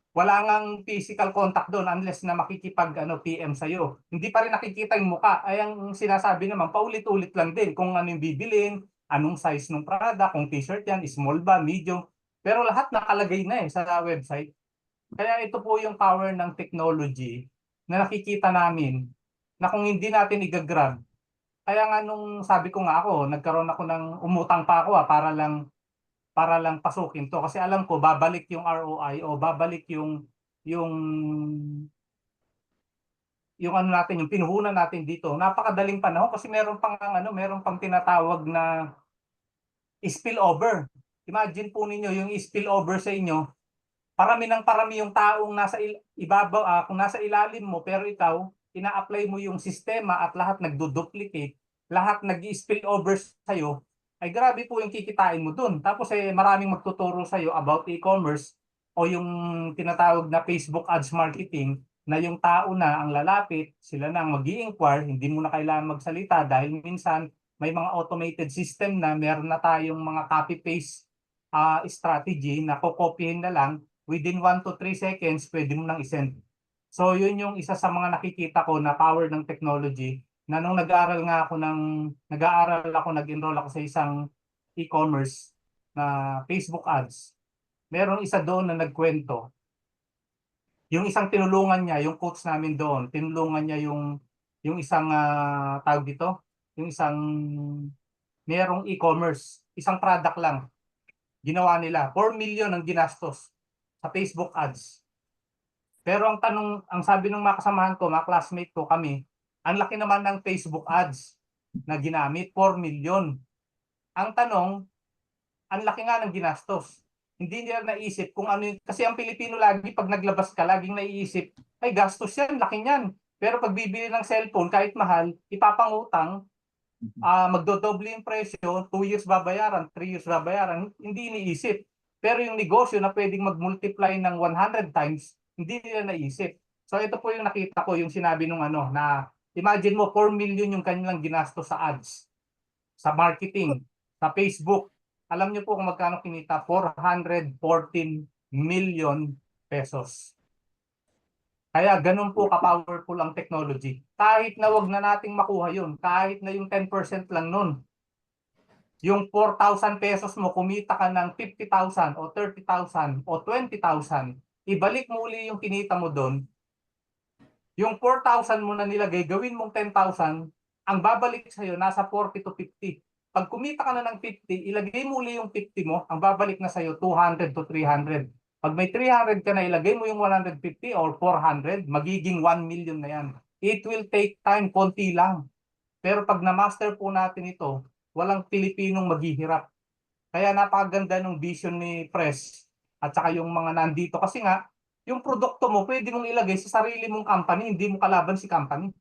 S2: Wala ngang physical contact doon unless na makikipag PM sa'yo. Hindi pa rin nakikita yung mukha. Ay ang sinasabi naman, paulit-ulit lang din kung ano yung bibilin, anong size ng product, kung t-shirt yan, small ba, medium. Pero lahat nakalagay na sa website. Kaya ito po yung power ng technology na nakikita namin na kung hindi natin igagrab, kaya nga nung sabi ko nga ako, nagkaroon ako ng umutang pa ako para lang pasukin to kasi alam ko babalik yung ROI o babalik yung ano natin, yung pinuhunan natin dito. Napakadaling panahon kasi meron pang tinatawag na spillover. Imagine po ninyo yung spillover sa inyo, parami yung taong ibabaw, kung nasa ilalim mo pero ikaw ina-apply mo yung sistema at lahat nagdo-duplicate, lahat nag-spill over sa'yo, ay grabe po yung kikitain mo dun. Tapos maraming magtuturo sa'yo about e-commerce o yung tinatawag na Facebook ads marketing na yung tao na ang lalapit, sila na ang mag-i-inquire, hindi mo na kailangan magsalita dahil minsan may mga automated system na meron na tayong mga copy-paste strategy na kokopyahin na lang within 1 to 3 seconds, pwede mo nang isend. So yun yung isa sa mga nakikita ko na power ng technology na nung nag-aaral ako, nag-enroll ako sa isang e-commerce na Facebook ads. Merong isa doon na nagkwento. Yung isang tinulungan niya, yung coach namin doon, tinulungan niya yung isang tawag dito, yung isang merong e-commerce, isang product lang. Ginawa nila, 4 million ang ginastos sa Facebook ads. Pero ang sabi ng mga kasamahan ko, mga classmate ko, kami, ang laki naman ng Facebook ads na ginamit, 4 million. Ang tanong, ang laki nga ng ginastos. Hindi nila naisip kung ano kasi ang Pilipino lagi, pag naglabas ka, laging naiisip, ay gastos yan, laki niyan. Pero pag bibili ng cellphone, kahit mahal, ipapangutang, magdodoble yung presyo, 2 years babayaran, 3 years babayaran, hindi iniisip. Pero yung negosyo na pwedeng mag-multiply ng 100 times, hindi nila naisip. So ito po yung nakita ko, yung sinabi nung na imagine mo 4 million yung kanilang ginastos sa ads, sa marketing, sa Facebook. Alam niyo po kung magkano kinita? 414 million pesos. Kaya ganun po ka-powerful ang technology. Kahit na wag na nating makuha yun, kahit na yung 10% lang nun, yung 4,000 pesos mo, kumita ka ng 50,000 o 30,000 o 20,000, ibalik mo uli yung kinita mo doon, yung 4,000 mo na nilagay, gawin mong 10,000, ang babalik sa'yo nasa 40 to 50. Pag kumita ka na ng 50, ilagay mo uli yung 50 mo, ang babalik na sa'yo 200 to 300. Pag may 300 ka na, ilagay mo yung 150 or 400, magiging 1 million na yan. It will take time, konti lang. Pero pag na-master po natin ito, walang Pilipinong maghihirap. Kaya napakaganda ng vision ni Press at saka yung mga nandito. Kasi nga, yung produkto mo, pwede mong ilagay sa sarili mong company, hindi mo kalaban si company.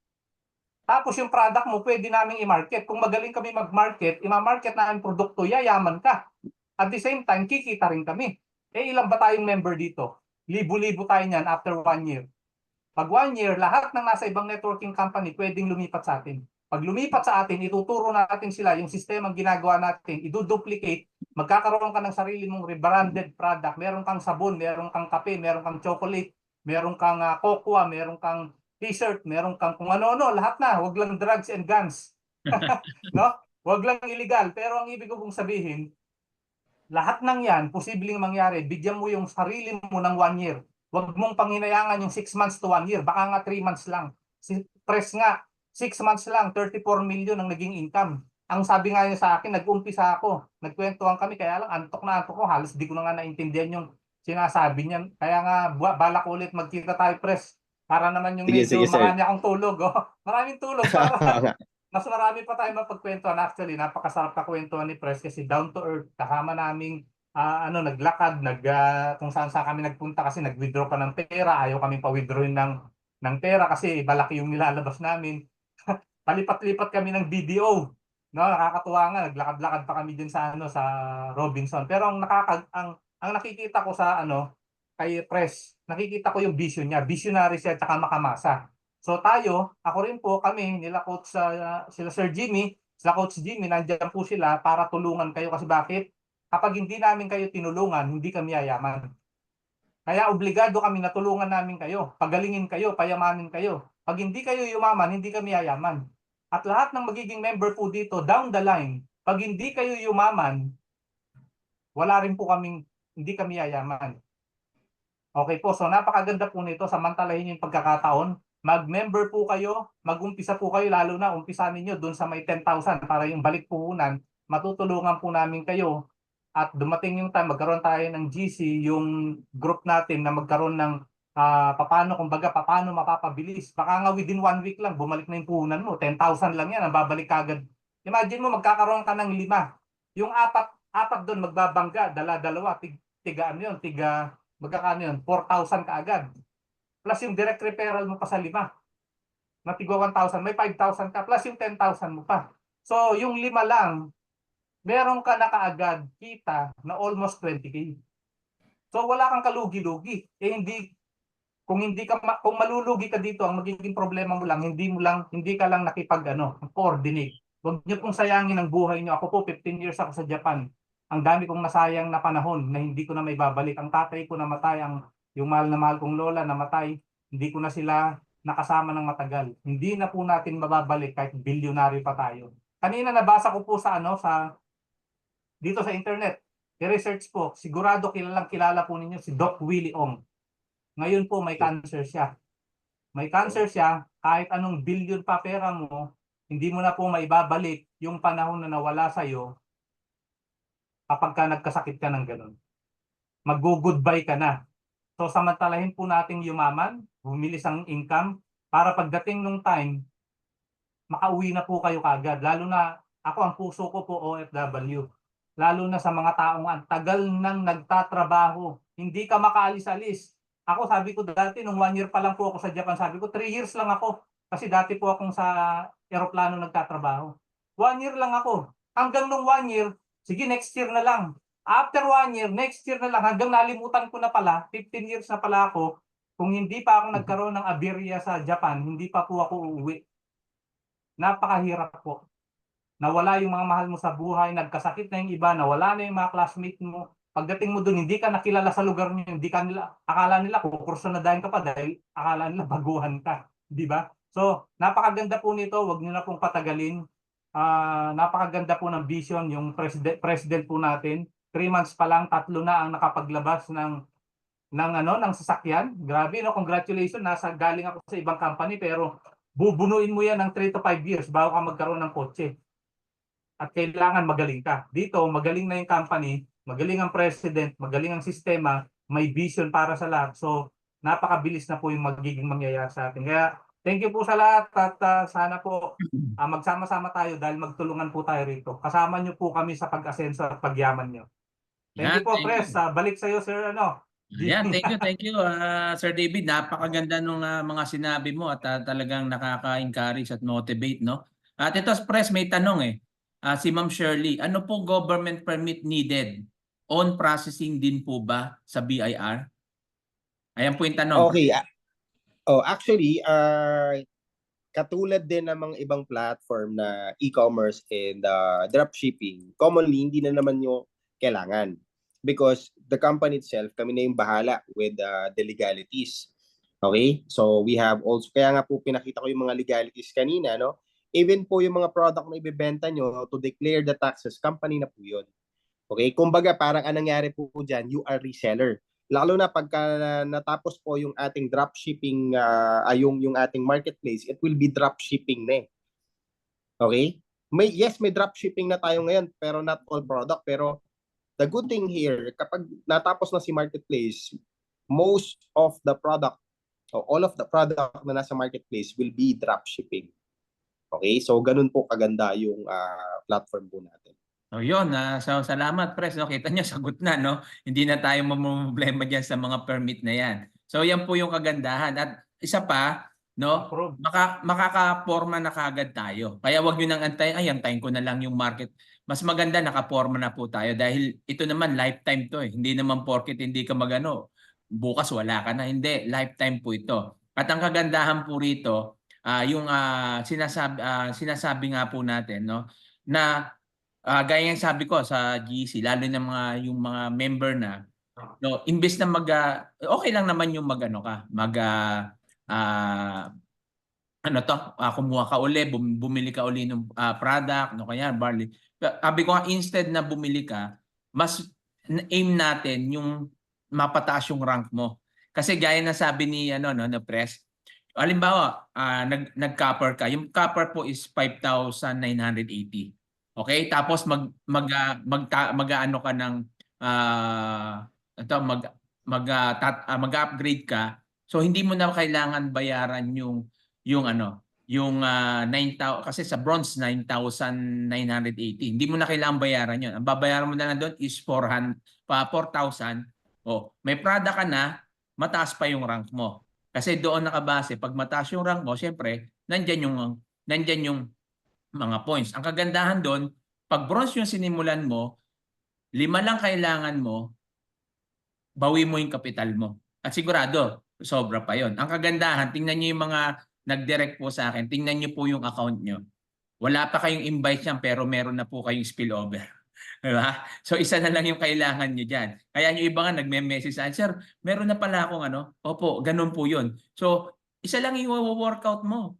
S2: Tapos yung product mo, pwede namin i-market. Kung magaling kami mag-market, i-market na ang produkto, yayaman ka. At the same time, kikita rin kami. Ilan ba tayong member dito? Libo-libo tayo niyan after 1 year. Pag 1 year, lahat ng nasa ibang networking company pwedeng lumipat sa atin. Pag lumipat sa atin, ituturo natin sila yung sistemang ginagawa natin, iduduplicate, magkakaroon ka ng sarili mong rebranded product. Meron kang sabon, meron kang kape, meron kang chocolate, meron kang cocoa, meron kang t-shirt, meron kang kung ano-ano, lahat na. Huwag lang drugs and guns. No? Huwag lang illegal. Pero ang ibig ko pong sabihin, lahat ng yan, posibleng mangyari, bigyan mo yung sarili mo ng 1 year. Huwag mong panghinayangan yung 6 months to 1 year. Baka nga 3 months lang. Si Press nga, 6 months lang, 34 million ang naging income. Ang sabi nga niya sa akin, nag-umpisa ako. Nagkwentuhan kami, kaya lang antok na antok ko. Halos di ko na nga naintindihan yung sinasabi niyan. Kaya nga, balak ulit magkita tayo, Press. Para naman yung medyo
S3: Sige, sir.
S2: marami akong tulog. Oh. Maraming tulog para mas marami pa tayo mapagkwentuhan. Actually, napakasarap kakwentuhan ni Press kasi down to earth, kasama naming naglakad, kung saan kami nagpunta kasi nag-withdraw pa ng pera, ayaw kaming pa-withdrawin ng pera kasi malaki yung nilalabas namin. Palipat-lipat kami ng BDO. No, nakakatuwa nga, naglakad-lakad pa kami din sa Robinson. Pero ang nakikita ko sa kay Press, nakikita ko yung vision niya, visionary siya at saka makamasa. So ako rin po, kami, sila Sir Jimmy, sila Coach Jimmy, nandiyan po sila para tulungan kayo. Kasi bakit? Kapag hindi namin kayo tinulungan, hindi kami yayaman. Kaya obligado kami na tulungan namin kayo, pagalingin kayo, payamanin kayo. Pag hindi kayo yumaman, hindi kami yayaman. At lahat ng magiging member po dito, down the line, pag hindi kayo yumaman, hindi kami yayaman. Okay po, so napakaganda po nito, samantalahin yung pagkakataon mag-member po kayo, mag-umpisa po kayo, lalo na umpisa ninyo doon sa may 10,000 para yung balik puhunan, matutulungan po namin kayo at dumating yung time, magkaroon tayo ng GC, yung group natin na magkaroon ng paano mapapabilis. Baka nga within 1 week lang, bumalik na yung puhunan mo. 10,000 lang yan, ang babalik kagad. Imagine mo, magkakaroon ka ng 5. Yung apat doon magbabangga, dala-dalawa, ano yun, magkakano yun, 4,000 kaagad. Plus yung direct referral mo pa sa 5, na tigwa 1,000, may 5,000 ka, plus yung 10,000 mo pa. So, yung 5 lang, meron ka na kaagad kita na almost 20K. So, wala kang kalugi-lugi. Kung malulugi ka dito, ang magiging problema mo lang, hindi ka lang coordinate. Huwag niyo pong sayangin ang buhay niyo. Ako po, 15 years ako sa Japan. Ang dami kong nasayang na panahon na hindi ko na may babalik. Ang tatay ko namatay, yung mahal na mahal kong lola namatay, hindi ko na sila nakasama ng matagal. Hindi na po natin mababalik kahit bilyonaryo pa tayo. Kanina nabasa ko po dito sa internet, i-research po, sigurado kilala po ninyo si Doc Willie Ong. Ngayon po may cancer siya. May cancer siya, kahit anong billion pa pera mo, hindi mo na po maibabalik yung panahon na nawala sa'yo kapag ka nagkasakit ka ng ganun. Mag-goodbye ka na. So samantalahin po nating yumaman, bumilis ang income, para pagdating nung time, makauwi na po kayo kagad. Lalo na, ako ang puso ko po OFW. Lalo na sa mga taong ang tagal nang nagtatrabaho. Hindi ka makaalis-alis. Ako sabi ko dati, nung 1 year pa lang po ako sa Japan, sabi ko 3 years lang ako. Kasi dati po akong sa eroplano nagtatrabaho. 1 year lang ako. Hanggang nung 1 year, sige next year na lang. After 1 year, next year na lang. Hanggang nalimutan ko na pala, 15 years na pala ako. Kung hindi pa ako nagkaroon ng aberya sa Japan, hindi pa po ako uuwi. Napakahirap po. Nawala yung mga mahal mo sa buhay, nagkasakit na yung iba, nawala na yung mga classmate mo. Pagdating mo doon, hindi ka nakilala sa lugar niyo, akala nila kukurso na dahil ka pa dahil akala nila baguhan ka, di ba? So, napakaganda po nito, wag niyo na pong patagalin. Napakaganda po ng vision yung president po natin. 3 months pa lang, 3 na ang nakapaglabas ng sasakyan. Grabe, no? Congratulations, galing ako sa ibang company pero bubunuin mo yan ng 3 to 5 years bago ka magkaroon ng kotse. At kailangan magaling ka. Dito, magaling na yung company, magaling ang president, magaling ang sistema, may vision para sa lahat. So, napakabilis na po yung magiging mangyayari sa atin. Kaya, thank you po sa lahat at sana po magsama-sama tayo dahil magtulungan po tayo rito. Kasama nyo po kami sa pag-asenso at pagyaman nyo. Thank you po, Pres. Balik sa'yo, Sir.
S1: Yan, thank you, Sir David. Napakaganda nung mga sinabi mo at talagang nakaka-encourage at motivate, no? At ito, Pres, may tanong si Ma'am Shirley, ano po government permit needed? On processing din po ba sa BIR? Ayan po yung tanong.
S3: Okay. Actually, katulad din ng mga ibang platform na e-commerce and dropshipping, commonly hindi na naman yung kailangan. Because the company itself, kami na yung bahala with the legalities. Okay? So we have also, kaya nga po pinakita ko yung mga legalities kanina, no? Even po yung mga product na ibebenta nyo, to declare the taxes, company na po yun. Okay? Kumbaga, parang anong nangyari po dyan, you are reseller. Lalo na pagka natapos po yung ating dropshipping, yung ating marketplace, it will be dropshipping na eh. Okay? May dropshipping na tayo ngayon, pero not all product. Pero the good thing here, kapag natapos na si marketplace, most of the product, o all of the product na nasa marketplace will be dropshipping. Okay? So, ganun po kaganda yung platform po natin.
S1: So yun, so salamat Pres, no? Kita niyo sagot na, no? Hindi na tayo mamumblema diyan sa mga permit na yan. So yan po yung kagandahan. At isa pa, no? Makakaporma na kagad tayo. Kaya wag niyo nang antayin ko na lang yung market. Mas maganda nakaporma na po tayo dahil ito naman lifetime to eh. Hindi naman porket hindi ka bukas wala ka na. Hindi, lifetime po ito. At ang kagandahan po rito, yung sinasabi nga po natin, no? Na gaya ng sabi ko sa GC, lalo na yung mga member na, no, imbes na okay lang naman yung kumuha ka uli, bumili ka uli ng product, no, kaya barley. Sabi ko instead na bumili ka, mas aim natin yung mapataas yung rank mo. Kasi gaya na sabi ni na Press, halimbawa, nag-copper ka. Yung copper po is 5,980. Okay? Tapos mag-ano ka ng ito mag-upgrade ka. So hindi mo na kailangan bayaran yung ano, yung 9,000 kasi sa bronze 9,980. Hindi mo na kailangan bayaran 'yon. Ang babayaran mo na lang doon is 4,000. Oh, may product ka na, mataas pa yung rank mo. Kasi doon nakabase, pag mataas yung rank mo, syempre, nandyan yung mga points. Ang kagandahan doon, pag bronze yung sinimulan mo, 5 lang kailangan mo, bawi mo yung kapital mo. At sigurado, sobra pa yon. Ang kagandahan, tingnan nyo yung mga nag-direct po sa akin, tingnan nyo po yung account nyo. Wala pa kayong invite yan, pero meron na po kayong spillover. Diba? So isa na lang yung kailangan nyo dyan. Kaya yung iba nga nagme-message sa akin, sir, meron na pala akong ano. Opo, ganun po yun. So isa lang yung workout mo.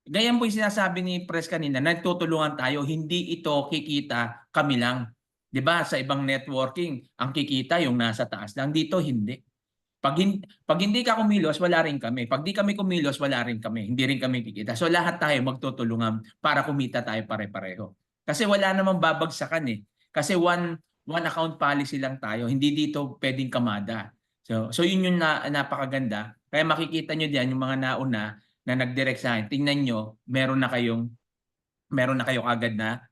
S1: Ganyan po yung sinasabi ni Pres kanina, nagtutulungan tayo, hindi ito kikita kami lang. 'Di ba? Sa ibang networking, ang kikita yung nasa taas lang. Dito hindi. Pag hindi ka kumilos, wala rin kami. Pag di kami kumilos, wala rin kami. Hindi rin kami kikita. So lahat tayo magtutulungan para kumita tayo pare-pareho. Kasi wala namang babagsakan eh. Kasi one account policy lang tayo. Hindi dito pwedeng kamada. So yun yung napakaganda. Kaya makikita nyo diyan yung mga nauna na nag-direct sa akin. Tingnan nyo, meron na kayo agad na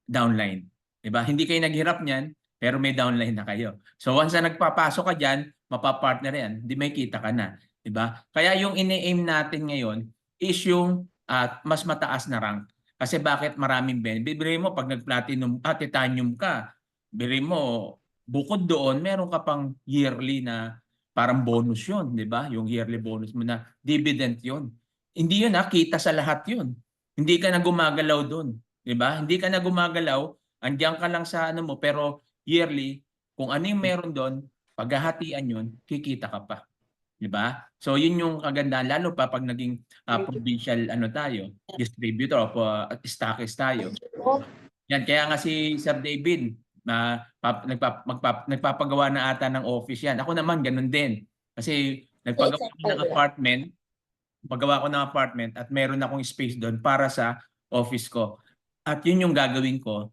S1: downline. 'Di ba? Hindi kayo naghirap niyan, pero may downline na kayo. So once na nagpapasok ka diyan, mapapartner yan, di may kita ka na, 'di ba? Kaya yung ini-aim natin ngayon is yung mas mataas na rank. Kasi bakit maraming benefit? Bibili mo pag nag-platinum at titanium ka, bili mo bukod doon, meron ka pang yearly na parang bonus 'yon, 'di ba? Yung yearly bonus mo na dividend 'yon. Hindi 'yun kita sa lahat 'yun. Hindi ka na gumagalaw doon, 'di ba? Hindi ka na gumagalaw, andiyan ka lang sa ano mo, pero yearly kung ano yung meron doon, paghahatian yun, kikita ka pa. 'Di ba? So yun yung kagandahan lalo pa pag naging provincial ano tayo, distributor o stockist tayo. Yan kaya nga si Sir David nagpapagawa na ata ng office yan. Ako naman ganun din. Kasi nagpagawa ko ng apartment, pagawa ko ng apartment at meron akong space doon para sa office ko. At yun yung gagawin ko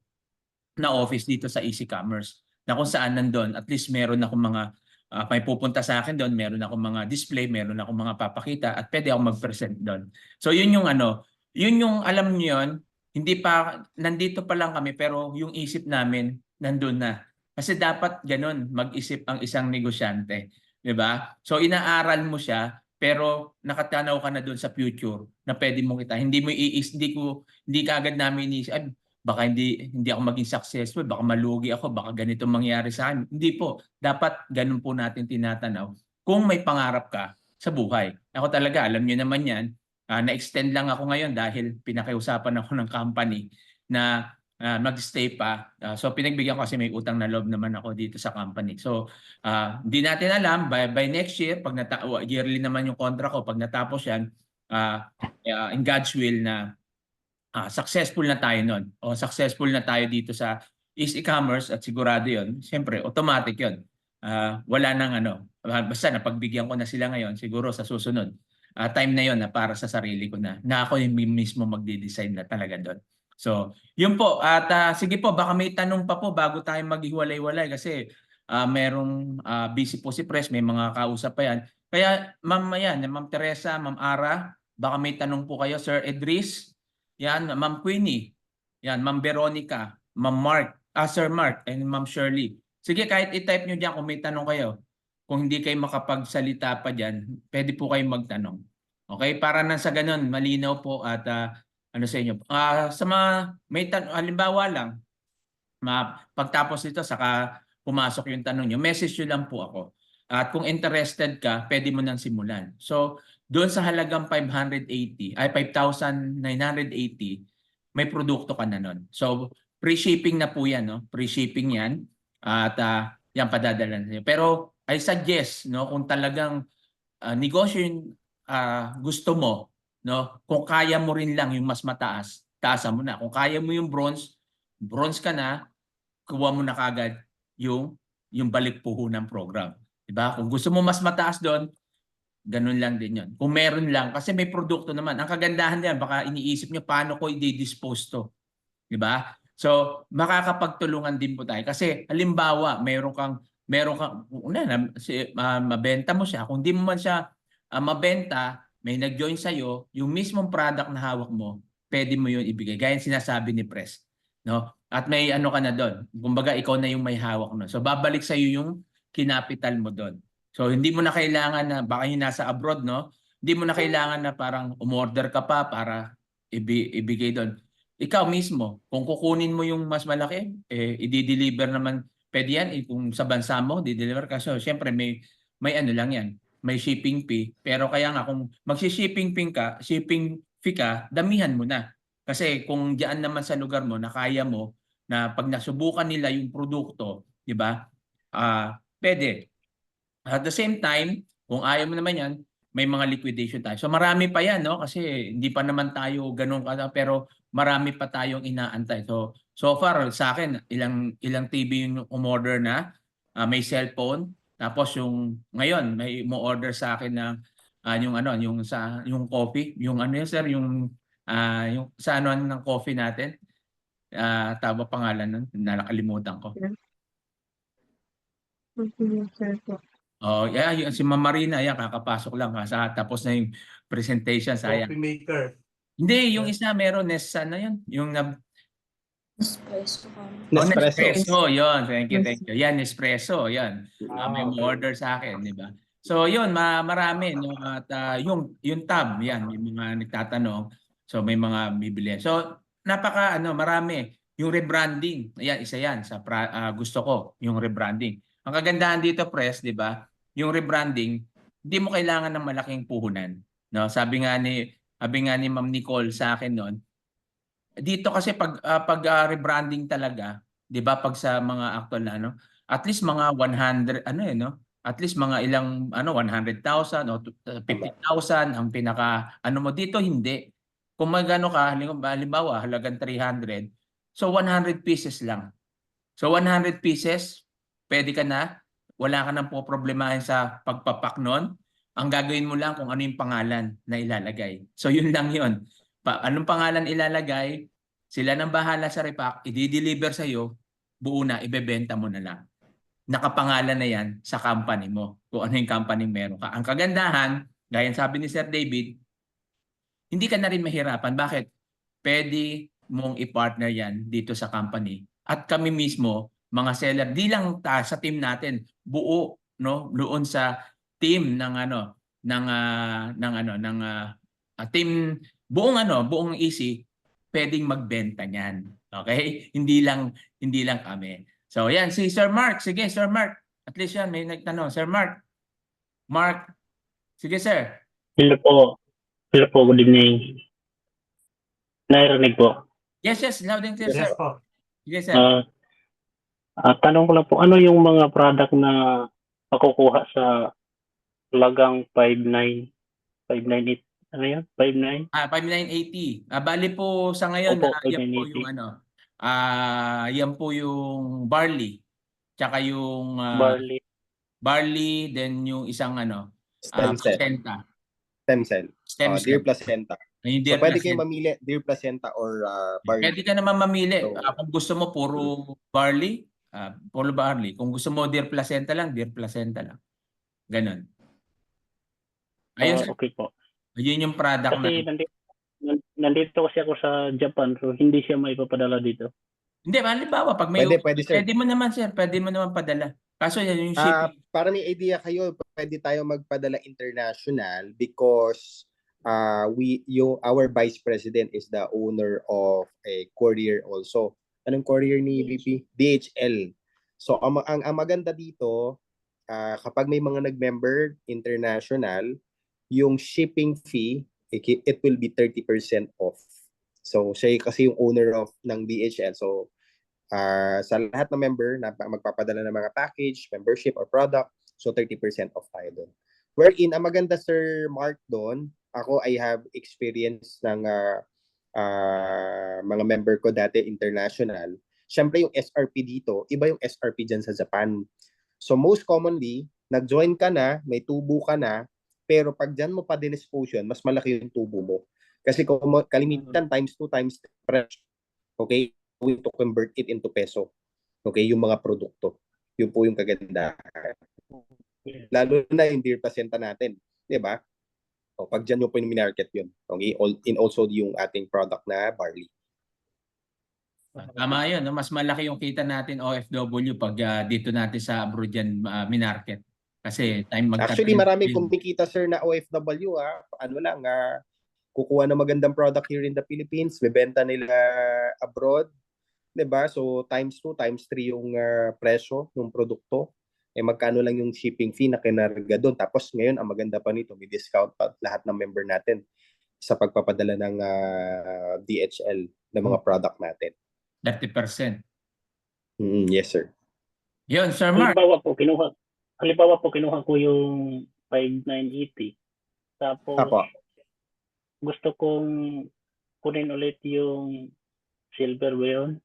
S1: na office dito sa Easy Commerce. Na kung saan nandun, at least meron akong mga may pupunta sa akin doon, meron akong mga display, meron akong mga papakita at pwede akong mag-present doon. So yun yung ano, yun yung alam niyo yun, hindi pa nandito pa lang kami pero yung isip namin nandun na. Kasi dapat ganun mag-isip ang isang negosyante, 'di ba? So inaaral mo siya pero nakatanaw ka na doon sa future na pwede mong kita. Hindi mo hindi kaagad namin iisip, baka hindi ako maging successful, baka malugi ako, baka ganito mangyari sa akin. Hindi po. Dapat ganun po natin tinatanaw kung may pangarap ka sa buhay. Ako talaga, alam niyo naman yan, na-extend lang ako ngayon dahil pinakiusapan ako ng company na mag-stay pa. So pinagbigyan ko kasi may utang na loob naman ako dito sa company. So hindi natin alam, by next year, pag yearly naman yung contract ko, pag natapos yan, in God's will na successful na tayo nun o successful na tayo dito sa Easy Commerce at sigurado yon. Siyempre, automatic yon. Wala nang ano, basta napagbigyan ko na sila ngayon, siguro sa susunod. Time na yon na para sa sarili ko na ako yung mismo magde-decide na talaga doon. So, yun po. At sige po, baka may tanong pa po bago tayo maghiwalay-walay kasi merong busy po si Pres, may mga kausap pa yan. Kaya Ma'am Teresa, Ma'am Ara, baka may tanong po kayo, Sir Edris. Yan, Ma'am Queenie. Yan, Ma'am Veronica, Ma'am Mark, Sir Mark, and Ma'am Shirley. Sige, kahit i-type nyo dyan kung may tanong kayo. Kung hindi kayo makapagsalita pa dyan, pwede po kayong magtanong. Okay? Para na sa ganun, malinaw po at ano sa inyo. Sa mga may tanong, halimbawa lang, pagtapos nito, saka pumasok yung tanong nyo, message nyo lang po ako. At kung interested ka, pwede mo nang simulan. So, doon sa halagang 5,980, may produkto ka na nun. So, pre-shipping na po yan, no? Pre-shipping yan. At yan padadala na. Pero I suggest, no, kung talagang negosyo yung gusto mo, no, kung kaya mo rin lang yung mas mataas, taasan mo na. Kung kaya mo yung bronze ka na, kuha mo na kagad yung balik puhunan program. Diba? Kung gusto mo mas mataas doon, Ganun lang din yun. Kung meron lang, kasi may produkto naman. Ang kagandahan diyan, baka iniisip nyo paano ko i-dispose to. Di ba? So, makakapagtulungan din po tayo. Kasi halimbawa, una, mabenta mo siya. Kung di mo man siya mabenta, may nag-join sa'yo, yung mismong product na hawak mo, pwede mo yun ibigay. Gaya yung sinasabi ni Pres. No? At may ano ka na doon. Kumbaga, ikaw na yung may hawak no. So, babalik sa'yo yung kinapital mo doon. So, hindi mo na kailangan na, baka yung nasa abroad, no? Hindi mo na kailangan na parang umorder ka pa para ibigay doon. Ikaw mismo, kung kukunin mo yung mas malaki, i-deliver naman, pwede yan, kung sa bansa mo, di-deliver ka. So, syempre, may ano lang yan, may shipping fee. Pero kaya nga, kung shipping fee ka, damihan mo na. Kasi kung diyan naman sa lugar mo, na kaya mo, na pag nasubukan nila yung produkto, di ba, pwede. At the same time, kung ayaw mo naman yan, may mga liquidation tayo. So marami pa yan, no? Kasi hindi pa naman tayo ganun pero marami pa tayong inaantay. So far sa akin, ilang TV yung umorder na, may cellphone, tapos yung ngayon may mo-order sa akin na yung coffee, yung ano yun sir, yung sa ano ng coffee natin. Tama pangalan nun, nakalimutan ko. Oh, yeah, yung si Ma'am Marina, yan kakapasok lang tapos na yung presentation sayang.
S2: Coffee maker.
S1: Hindi, yung isa meron Nessa na yun, yung
S5: Espresso ka.
S3: Nespresso.
S1: Nespresso, yun. Thank you. Yan, Nespresso, yan. May
S2: okay.
S1: order sa akin, di ba? So, yun, marami, no? At yung tab, yan, yung mga nagtatanong. So, may mga bibili. So, marami. Yung rebranding, ayan, isa yan sa gusto ko, yung rebranding. Ang kagandahan dito, Pres, di ba? Yung rebranding, hindi mo kailangan ng malaking puhunan. No? Sabi nga ni Ma'am Nicole sa akin noon, dito kasi pag rebranding talaga, 'di ba, pag sa mga actual na ano, at least mga 100 no? At least mga ilang 100,000 o 50,000 ang pinaka mo dito hindi. Kung magano ka, halimbawa, halagang 300, so 100 pieces lang. So 100 pieces, pwede ka na, wala ka nang poproblemahin sa pagpapak nun. Ang gagawin mo lang kung ano yung pangalan na ilalagay. So yun lang yun. Anong pangalan ilalagay, sila nang bahala sa repack, i-deliver sa'yo, buo na, ibebenta mo na lang. Nakapangalan na yan sa company mo, kung ano yung company meron ka. Ang kagandahan, gaya sabi ni Sir David, hindi ka na rin mahirapan. Bakit? Pwede mong i-partner yan dito sa company. At kami mismo, mga seller, di lang sa team natin, buo, no, doon sa team ng team buong easy, pwedeng magbenta niyan. Okay? Hindi lang kami. So yan, si Sir Mark. Sige, Sir Mark. At least yan, may nagtanong. Sir Mark. Mark. Sige, sir.
S6: Hello po. Hello po, good evening. Narinig po.
S1: Yes, loud and clear, sir.
S2: Yes po.
S1: Sige, sir.
S6: Tanong ko lang po, ano yung mga product na makukuha sa halagang 5,958? Ano yan? 5,9?
S1: 5,980. Bali po sa ngayon,
S6: Opo,
S1: yan po
S6: 5,980.
S1: yung yan po yung barley. Tsaka yung barley, then yung isang
S3: Stem cell.
S1: placenta.
S3: Stem cell.
S1: Stem
S3: Deer
S1: cell.
S3: placenta.
S1: Yung
S3: So,
S1: deer
S3: pwede kayo
S1: placenta.
S3: mamili, deer placenta or barley.
S1: Pwede ka naman mamili.
S3: So,
S1: Kung gusto mo puro barley, puro barley. Kung gusto mo deer placenta lang. Ganon. Ayun, sir.
S6: Okay po.
S1: Yun yung product
S6: Kasi
S1: na.
S6: nandito kasi ako sa Japan, so hindi siya maipapadala dito.
S1: Hindi, halimbawa, pag may
S3: Pwede, sir.
S1: pwede mo naman, sir. Pwede mo naman padala. Kaso yan yung shipping.
S3: Para may idea kayo, pwede tayo magpadala international because our vice president is the owner of a courier also. Anong courier ni VP? DHL. So ang maganda dito, kapag may mga nag-member international, yung shipping fee, it will be 30% off. So siya kasi yung owner ng DHL. So sa lahat ng member na magpapadala ng mga package, membership, or product, so 30% off tayo doon. Wherein, ang maganda, Sir Mark, doon, I have experience ng mga member ko dati international. Siyempre, yung SRP dito, iba yung SRP dyan sa Japan. So, most commonly, nag-join ka na, may tubo ka na, Pero pag dyan mo pa dinisposition, mas malaki yung tubo mo. Kasi kung kalimitan times 2 times fresh, okay, going to convert it into peso. Okay, yung mga produkto. Yun po yung kagandahan. Lalo na yung deer placenta natin. Di ba? O, pag dyan nyo po yung minarket yun. Okay? In also yung ating product na barley.
S1: Tama yun, no? Mas malaki yung kita natin OFW pag dito natin sa abroad yan minarket. Kasi
S3: Actually, maraming kumikita, sir, na OFW. Ano lang, kukuha ng magandang product here in the Philippines, bebenta nila abroad. 'Di ba? So, times 2, times 3 yung presyo ng produkto. Magkano lang yung shipping fee na kinarga doon. Tapos ngayon, ang maganda pa nito, may discount pa lahat ng member natin sa pagpapadala ng DHL ng mga product natin.
S1: 30%.
S3: Yes, sir.
S1: Yun, Sir Mark.
S6: Halimbawa po, kinuha ko yung 5980. Tapos,
S3: Apo.
S6: gusto kong kunin ulit yung silver ba yun?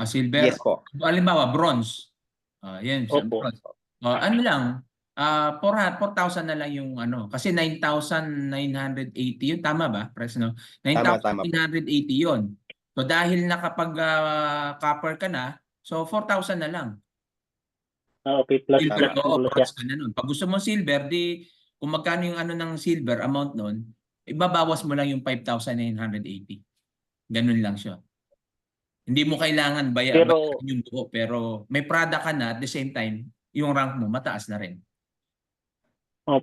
S1: Silver.
S3: Yes po.
S1: Halimbawa, bronze. Yan,
S6: Opo.
S1: bronze. Ano lang, 4,000 na lang yung ano. Kasi 9,980 yun. Tama ba, Pres? No?
S3: Tama po.
S1: 9,980 yun. So dahil nakapag copper ka na, so 4,000 na lang.
S6: Okay, plus
S1: Silver, oo,
S6: plus
S1: bronze ka na nun. Pag gusto mo silver, di kung magkano yung ano ng silver amount nun, ibabawas mo lang yung 5,980. Ganun lang siya. Hindi mo kailangan bayaran yung buo, pero may product ka na at the same time, yung rank mo mataas na rin.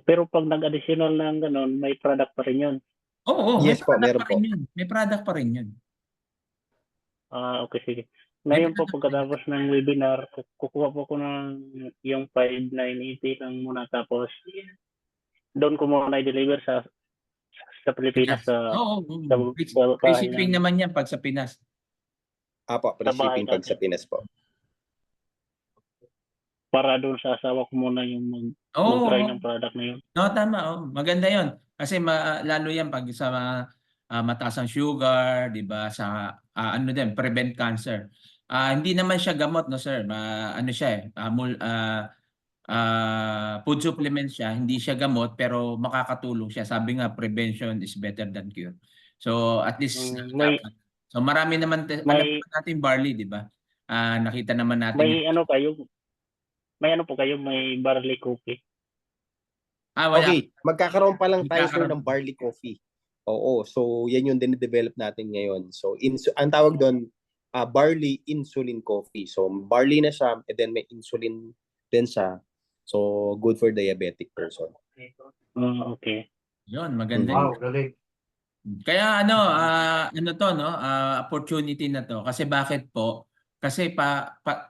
S6: pero pag nag-additional ng ganun, may product pa rin yun.
S1: Oo,
S3: yes po, meron po.
S1: May product pa rin yun.
S6: Okay, sige. Ngayon po, pagkatapos ng webinar, kukuha po ko ng yung 5980 lang muna, tapos doon ko muna i-deliver sa Pilipinas.
S1: Free shipping naman yan pag sa Pinas.
S3: Apo, free shipping pag sa Pinas po.
S6: Para doon sa asawa ko muna yung mag-try ng product na yun.
S1: No, tama. Maganda yun. Kasi lalo yan pag sa mataas ang sugar, di ba? Sa ano din, prevent cancer. Hindi naman siya gamot, no, sir? Ano siya food supplement siya, hindi siya gamot pero makakatulong siya. Sabi nga, prevention is better than cure. So at least so marami naman alam natin barley, di ba? Nakita naman natin
S6: may po kayo, may barley coffee.
S1: Wala.
S3: Okay, magkakaroon pa lang tayo, sir, ng barley coffee. Oo, so yan yung din-develop natin ngayon. So ang tawag doon, barley insulin coffee. So barley na siya, and then may insulin din siya. So good for diabetic person.
S6: Okay.
S1: Yun, maganda.
S2: Wow, galing.
S1: Kaya ano to, no? Opportunity na to. Kasi bakit po? Kasi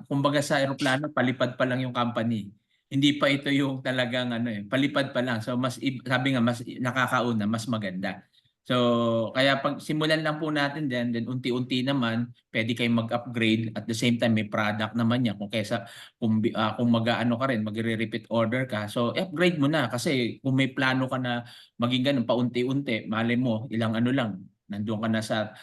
S1: kumbaga sa eroplano, palipad pa lang yung company. Hindi pa ito yung talagang palipad pa lang. So sabi nga, mas nakakauna, mas maganda. So kaya pag simulan lang po natin then unti-unti naman pwede kayong mag-upgrade at the same time may product naman yan kung mag-aano ka rin, magre-repeat order ka. So upgrade mo na kasi kung may plano ka na maging ganun paunti-unti, malay mo ilang ano lang nandoon ka na sa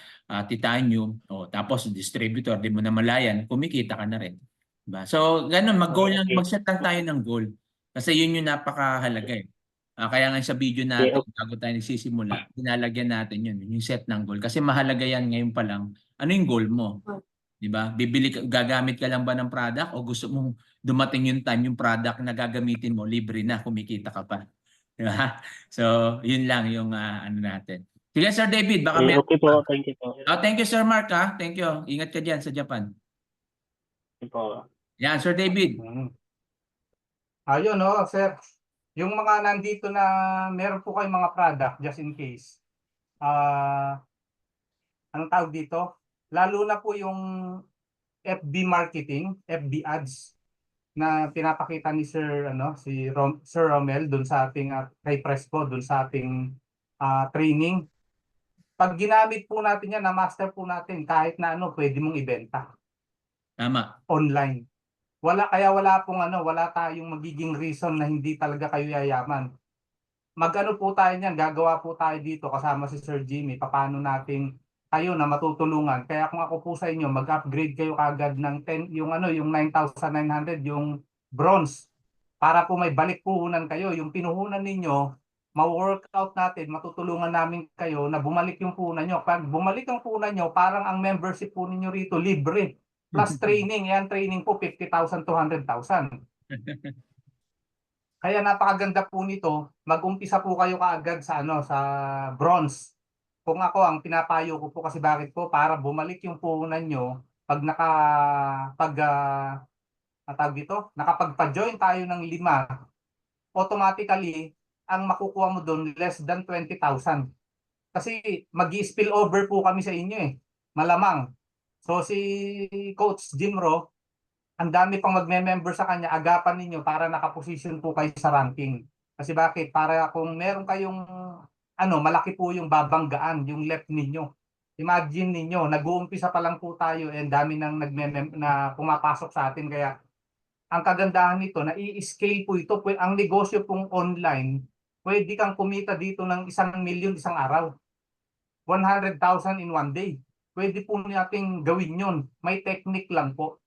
S1: titanium tapos distributor, di mo na malayan, kumikita ka na rin. Diba? So ganun, mag-set lang tayo ng goal. Kasi yun yung napakahalaga . Kaya nga sa video natin, bago tayo nagsisimula, pinalagyan natin yun, yung set ng goal. Kasi mahalaga yan ngayon pa lang. Ano yung goal mo? Diba? Gagamit ka lang ba ng product o gusto mong dumating yung time yung product na gagamitin mo, libre na, kumikita ka pa. Diba? So, yun lang yung ano natin. Sige, Sir David, baka may...
S6: Okay po, thank you po.
S1: Thank you, Sir Mark. Thank you. Ingat ka dyan sa Japan.
S6: Thank you po.
S1: Yan, Sir David.
S2: Ayun, sir. Yung mga nandito na meron po kayong mga product just in case. Anong tawag dito? Lalo na po yung FB marketing, FB ads na pinapakita ni Sir Sir Romel doon sa ating kay Presco doon sa ating training. Pag ginamit po natin yan, na master po natin kahit na pwede mong ibenta.
S1: Tama.
S2: Online. Wala tayong magiging reason na hindi talaga kayo yayaman. Mag-ano po tayo niyan, gagawa po tayo dito kasama si Sir Jimmy, paano natin kayo na matutulungan. Kaya kung ako po sa inyo, mag-upgrade kayo kagad ng 9,900 yung bronze para po may balik puhunan kayo. Yung pinuhunan ninyo, ma-workout natin, matutulungan namin kayo na bumalik yung punan nyo. Pag bumalik ang punan nyo, parang ang membership po ninyo rito libre. Plus training, yan training po 50,000 to 100,000. Kaya napakaganda po nito, mag-umpisa po kayo kaagad sa sa bronze. Kung ako ang pinapayo ko po kasi bakit po para bumalik yung puhunan nyo pag nakapagpa-join tayo ng 5, automatically ang makukuha mo doon less than 20,000. Kasi magi-spill over po kami sa inyo malamang. So si Coach Jimro, ang dami pang magme-member sa kanya, agapan ninyo para nakaposition po kayo sa ranking. Kasi bakit? Para kung meron kayong malaki po yung babanggaan, yung left ninyo. Imagine ninyo, nag-uumpisa pa lang po tayo and dami nang na pumapasok sa atin. Kaya ang kagandahan nito, na i-scale po ito. Ang negosyo pong online, pwede kang kumita dito ng 1,000,000 isang araw. 100,000 in one day. Pwede po nating gawin yun. May technique lang po.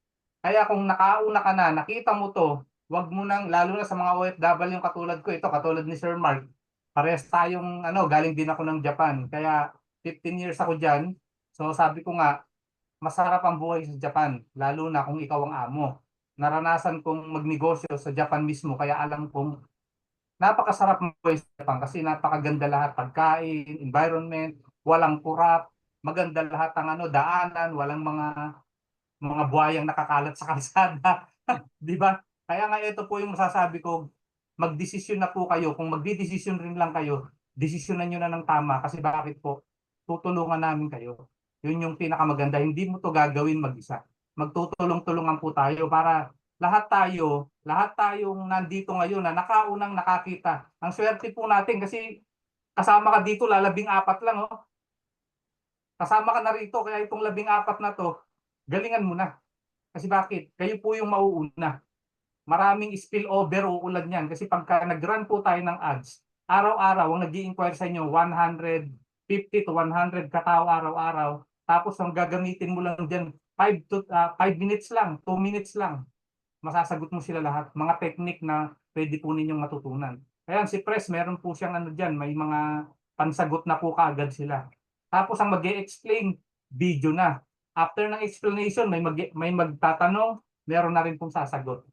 S2: Kaya kung nakauna ka na, nakita mo to, wag mo nang, lalo na sa mga OFW yung katulad ko, ito katulad ni Sir Mark, parehas tayong galing din ako ng Japan. Kaya 15 years ako diyan. So sabi ko nga, masarap ang buhay sa Japan, lalo na kung ikaw ang amo. Naranasan kong magnegosyo sa Japan mismo, kaya alam kong napakasarap ng buhay sa Japan kasi napakaganda lahat, pagkain, environment, walang kurap, maganda lahat ang daanan, walang mga buhayang nakakalat sa kalsada. Di ba? Kaya nga ito po yung masasabi ko, magdesisyon na po kayo. Kung magdidesisyon rin lang kayo, desisyonan nyo na ng tama. Kasi bakit po? Tutulungan namin kayo. Yun yung pinakamaganda. Hindi mo to gagawin mag-isa. Magtutulong-tulungan po tayo para lahat tayong nandito ngayon na nakaunang nakakita. Ang swerte po natin kasi kasama ka dito, 14 lang. Kasama ka na rito, kaya itong 14 na to, galingan mo na. Kasi bakit? Kayo po yung mauuna. Maraming spillover uulan yan. Kasi pagka nag-run po tayo ng ads, araw-araw ang nag-i-inquire sa inyo, 150 to 100 katao araw-araw. Tapos ang gagamitin mo lang dyan, 5 minutes lang, 2 minutes lang. Masasagot mo sila lahat. Mga technique na pwede po ninyong matutunan. Kaya si Press, meron po siyang dyan, may mga pansagot na po kaagad sila. Tapos ang mag-e-explain, video na. After ng explanation, may magtatanong, meron na rin pong sasagot.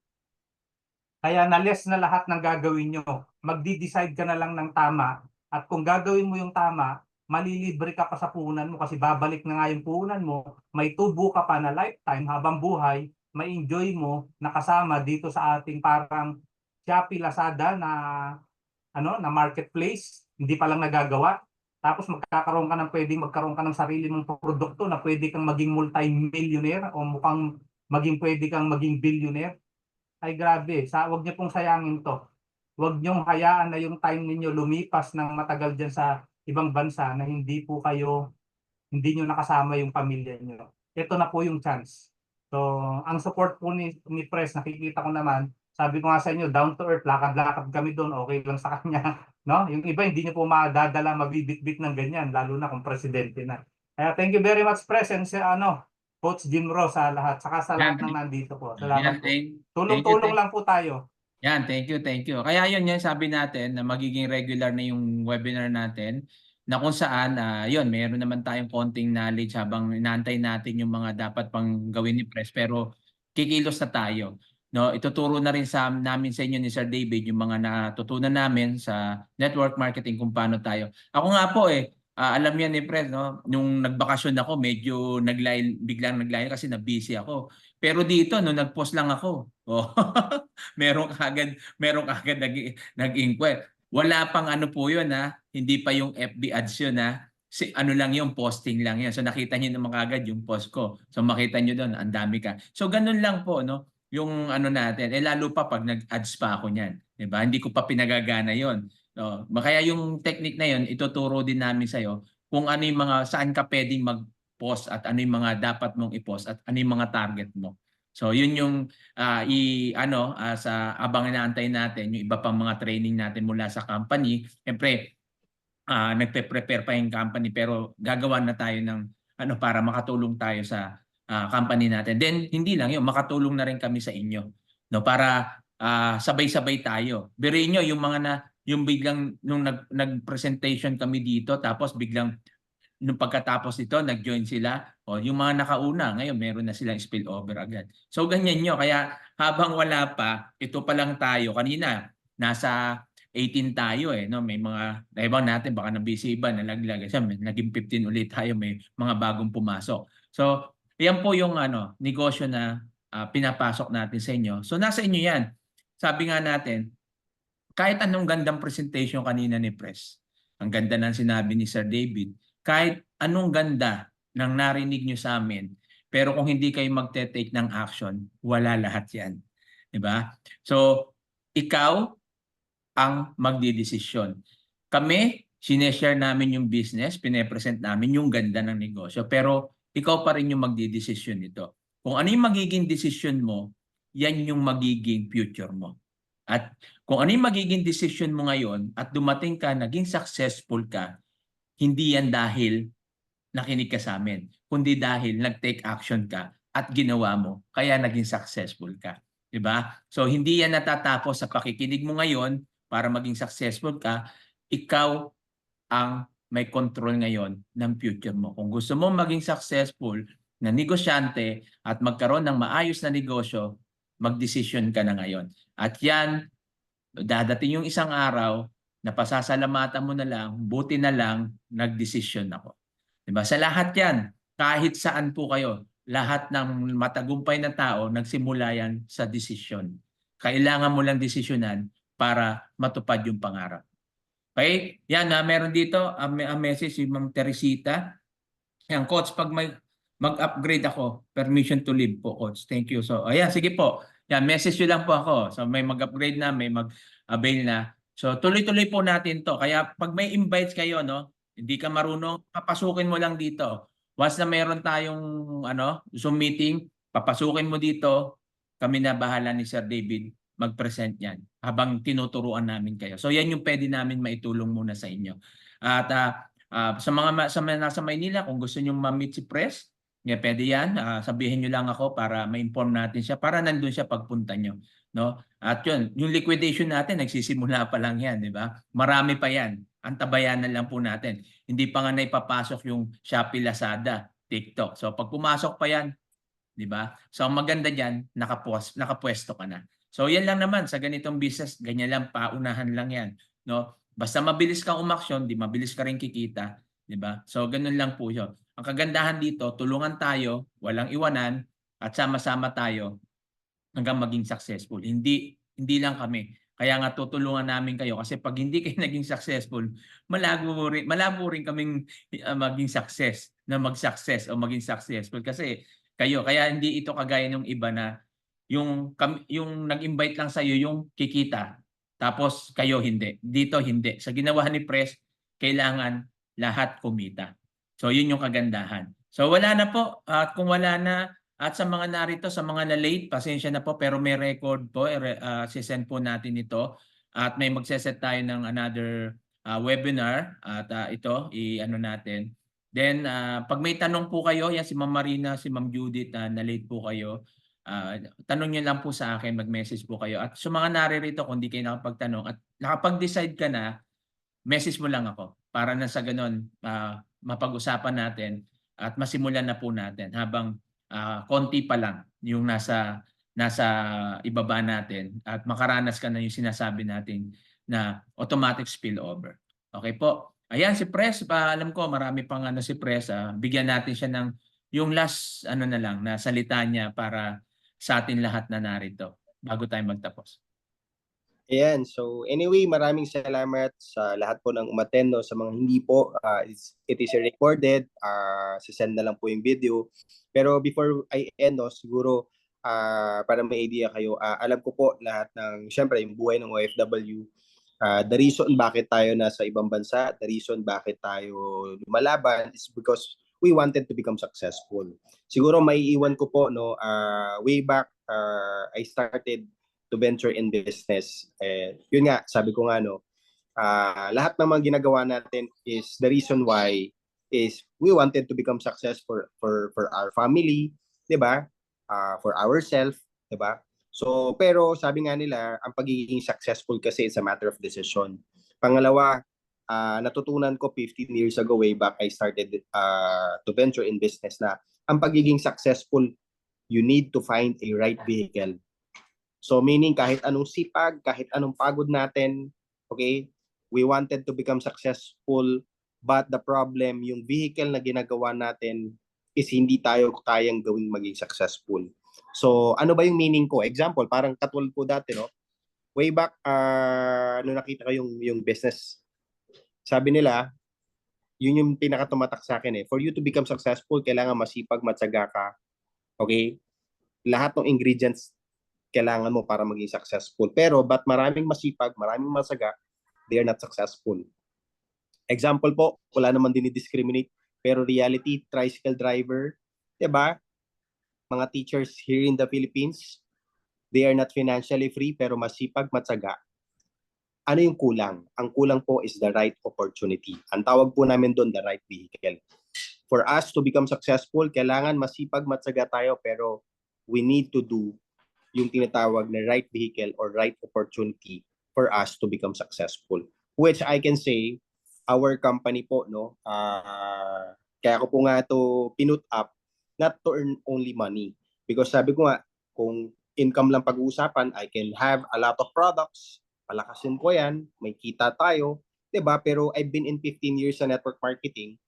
S2: Kaya na-less na lahat ng gagawin nyo. Magdi-decide ka na lang ng tama. At kung gagawin mo yung tama, malilibre ka pa sa puhunan mo kasi babalik na nga yung puhunan mo. May tubo ka pa na lifetime habang buhay, may enjoy mo nakasama dito sa ating parang Shopee, Lazada na marketplace. Hindi pa lang nagagawa. Tapos pwedeng magkaroon ka ng sarili mong produkto na pwede kang maging multi-millionaire o mukhang pwede kang maging billionaire. Ay grabe, wag niyo pong sayangin to. Wag niyong hayaan na yung time ninyo lumipas ng matagal dyan sa ibang bansa na hindi niyo nakasama yung pamilya niyo. Ito na po yung chance. So, ang support po ni Press, nakikita ko naman, sabi ko nga sa inyo, down to earth, lakad-lakad kami doon, okay lang sa kanya. No? Yung iba, hindi niyo po madadala, mabibit-bit ng ganyan, lalo na kung presidente na. Kaya thank you very much, Press, and Coach Jimro sa lahat, saka sa lahat ng nandito po. Salamat po. Tulong-tulong lang po tayo.
S1: Yan, thank you. Kaya yun sabi natin na magiging regular na yung webinar natin na kung saan, yun, meron naman tayong konting knowledge habang inaantay natin yung mga dapat pang gawin ni Press, pero kikilos na tayo. No, ituturo na rin namin sa inyo ni Sir David yung mga natutunan namin sa network marketing kung paano tayo. Ako nga po alam yan ni Press, no, nung nagbakasyon ako, medyo biglang naglayo kasi na-busy ako. Pero dito, nung nag-post lang ako, meron kagad nag-inquire. Wala pang po yun hindi pa yung FB ads yun ano lang yung posting lang yan. So nakita niyo naman kagad yung post ko. So makita niyo doon, ang dami ka. So ganun lang po, no, yung natin. Lalo pa pag nag-ads pa ako niyan, 'di ba? Hindi ko pa pinagagana yon. No, kaya yung technique na yon ituturo din namin sa iyo kung ano yung saan ka pwedeng mag-post at ano yung mga dapat mong i-post at ano yung mga target mo. So yun yung sa abang inaantay natin yung iba pang mga training natin mula sa company. Siyempre nagpe-prepare pa yung company pero gagawa na tayo ng para makatulong tayo sa company natin. Then hindi lang yun, makatulong na rin kami sa inyo, no, para sabay-sabay tayo. Biruin nyo yung mga yung biglang nung nag-presentation kami dito tapos biglang nung pagkatapos nito nag-join sila o yung mga nakauna ngayon meron na silang spillover agad. So ganyan nyo kaya habang wala pa ito pa lang tayo kanina nasa 18 tayo no may mga ibang natin baka na-busy iba nalaglag kasi naging 15 ulit tayo may mga bagong pumasok. So yan po yung negosyo na pinapasok natin sa inyo. So nasa inyo yan. Sabi nga natin kahit anong gandang presentation kanina ni Pres, ang ganda ng sinabi ni Sir David, kahit anong ganda ng narinig nyo sa amin, pero kung hindi kayo magte-take ng action, wala lahat yan. Diba? So, ikaw ang magdidesisyon. Kami, sineshare namin yung business, pinepresent namin yung ganda ng negosyo, pero ikaw pa rin yung magdidesisyon nito. Kung ano yung magiging desisyon mo, yan yung magiging future mo. At kung ano yung magiging decision mo ngayon at dumating ka, naging successful ka, hindi yan dahil nakinig ka sa amin, kundi dahil nag-take action ka at ginawa mo, kaya naging successful ka. Diba? So hindi yan natatapos sa pakikinig mo ngayon para maging successful ka, ikaw ang may control ngayon ng future mo. Kung gusto mo maging successful na negosyante at magkaroon ng maayos na negosyo, mag-decision ka na ngayon. At yan, dadating yung isang araw na pasasalamatan mo na lang, buti na lang, nag-decision ako. Diba? Sa lahat yan, kahit saan po kayo, lahat ng matagumpay na tao, nagsimula yan sa decision. Kailangan mo lang desisyonan para matupad yung pangarap. Okay? Yan, meron dito ang message si Ma'am Teresita. Yan, Coach, pag mag-upgrade ako, permission to leave po, Coach. Thank you. So, ayan, sige po. Yan, message nyo lang po ako. So, may mag-upgrade na, may mag-avail na. So, tuloy-tuloy po natin to. Kaya pag may invites kayo, no, hindi ka marunong, papasukin mo lang dito. Once na meron tayong Zoom meeting, papasukin mo dito. Kami na bahala ni Sir David mag-present yan habang tinuturuan namin kayo. So, yan yung pwede namin maitulong muna sa inyo. At sa mga nasa Maynila, kung gusto nyo ma-meet si Pres, pwede yan. Sabihin nyo lang ako para ma-inform natin siya para nandun siya pagpunta nyo. No? At yun, yung liquidation natin, nagsisimula pa lang yan. Di ba? Marami pa yan. Antabayanan lang po natin. Hindi pa nga naipapasok yung Shopee, Lazada, TikTok. So pag pumasok pa yan, di ba? So ang maganda dyan, nakapwesto ka na. So yan lang naman sa ganitong business, ganyan lang, paunahan lang yan. No? Basta mabilis kang umaksyon, di mabilis ka rin kikita, di ba? So ganun lang po 'yon. Ang kagandahan dito, tulungan tayo, walang iwanan at sama-sama tayo hanggang maging successful. Hindi lang kami. Kaya nga tutulungan namin kayo kasi pag hindi kayo naging successful, malabo rin kaming maging success na mag-success o maging successful kasi kayo. Kaya hindi ito kagaya ng iba na yung nag-invite lang sa iyo yung kikita. Tapos kayo hindi. Dito hindi. Sa ginawa ni Pres, kailangan lahat kumita. So yun yung kagandahan. So wala na po. At kung wala na, at sa mga narito, sa mga na-late, pasensya na po pero may record po. Sisend po natin ito. At may magseset tayo ng another webinar. At ito, i-ano natin. Then pag may tanong po kayo, yan si Ma'am Marina, si Ma'am Judith, na-late po kayo. Tanong nyo lang po sa akin, mag-message po kayo. At sa mga naririto, kung di kayo nakapagtanong at nakapag-decide ka na, message mo lang ako para na sa ganun mapag-usapan natin at masimulan na po natin habang konti pa lang yung nasa ibaba natin at makaranas ka na yung sinasabi natin na automatic spillover. Okay po. Ayan si Pres, alam ko marami pang si Pres, bigyan natin siya ng yung last na lang na salita niya para sa atin lahat na narito bago tayo magtapos.
S3: Ayan, so anyway, maraming salamat sa lahat po ng umattend, no. Sa mga hindi po, it is recorded, sisend na lang po yung video. Pero before I end, no, siguro para may idea kayo, alam ko po lahat ng, syempre, yung buhay ng OFW, the reason bakit tayo nasa ibang bansa, the reason bakit tayo lumalaban is because we wanted to become successful. Siguro may iwan ko po, no, way back, I started to venture in business. Yun nga, sabi ko nga, no, lahat ng mga ginagawa natin is the reason why is we wanted to become successful for our family, 'di ba? For ourselves, 'di ba? So, pero sabi nga nila, ang pagiging successful kasi is a matter of decision. Pangalawa, natutunan ko 15 years ago, way back, I started to venture in business na ang pagiging successful, you need to find a right vehicle. So meaning kahit anong sipag, kahit anong pagod natin, okay, we wanted to become successful, but the problem, yung vehicle na ginagawa natin is hindi tayo kayang gawing maging successful. So ano ba yung meaning ko? Example, parang katulad po dati, no? Way back, nung nakita ko yung business, sabi nila, yun yung pinakatumatak sa akin eh. For you to become successful, kailangan masipag, matyaga ka. Okay? Lahat ng ingredients kailangan mo para maging successful. Pero ba't maraming masipag, maraming matyaga, they are not successful. Example po, wala naman dinidiscriminate, pero reality, tricycle driver, 'di ba? Mga teachers here in the Philippines, they are not financially free pero masipag, matyaga. Ano yung kulang? Ang kulang po is the right opportunity. Ang tawag po namin doon, the right vehicle. For us to become successful, kailangan masipag, matyaga tayo, pero we need to do yung tinatawag na right vehicle or right opportunity for us to become successful. Which I can say, our company po, no, kaya ko po nga ito pinut up, not to earn only money. Because sabi ko nga, kung income lang pag-uusapan, I can have a lot of products, palakasin ko yan, may kita tayo, 'di ba? Pero I've been in 15 years sa network marketing.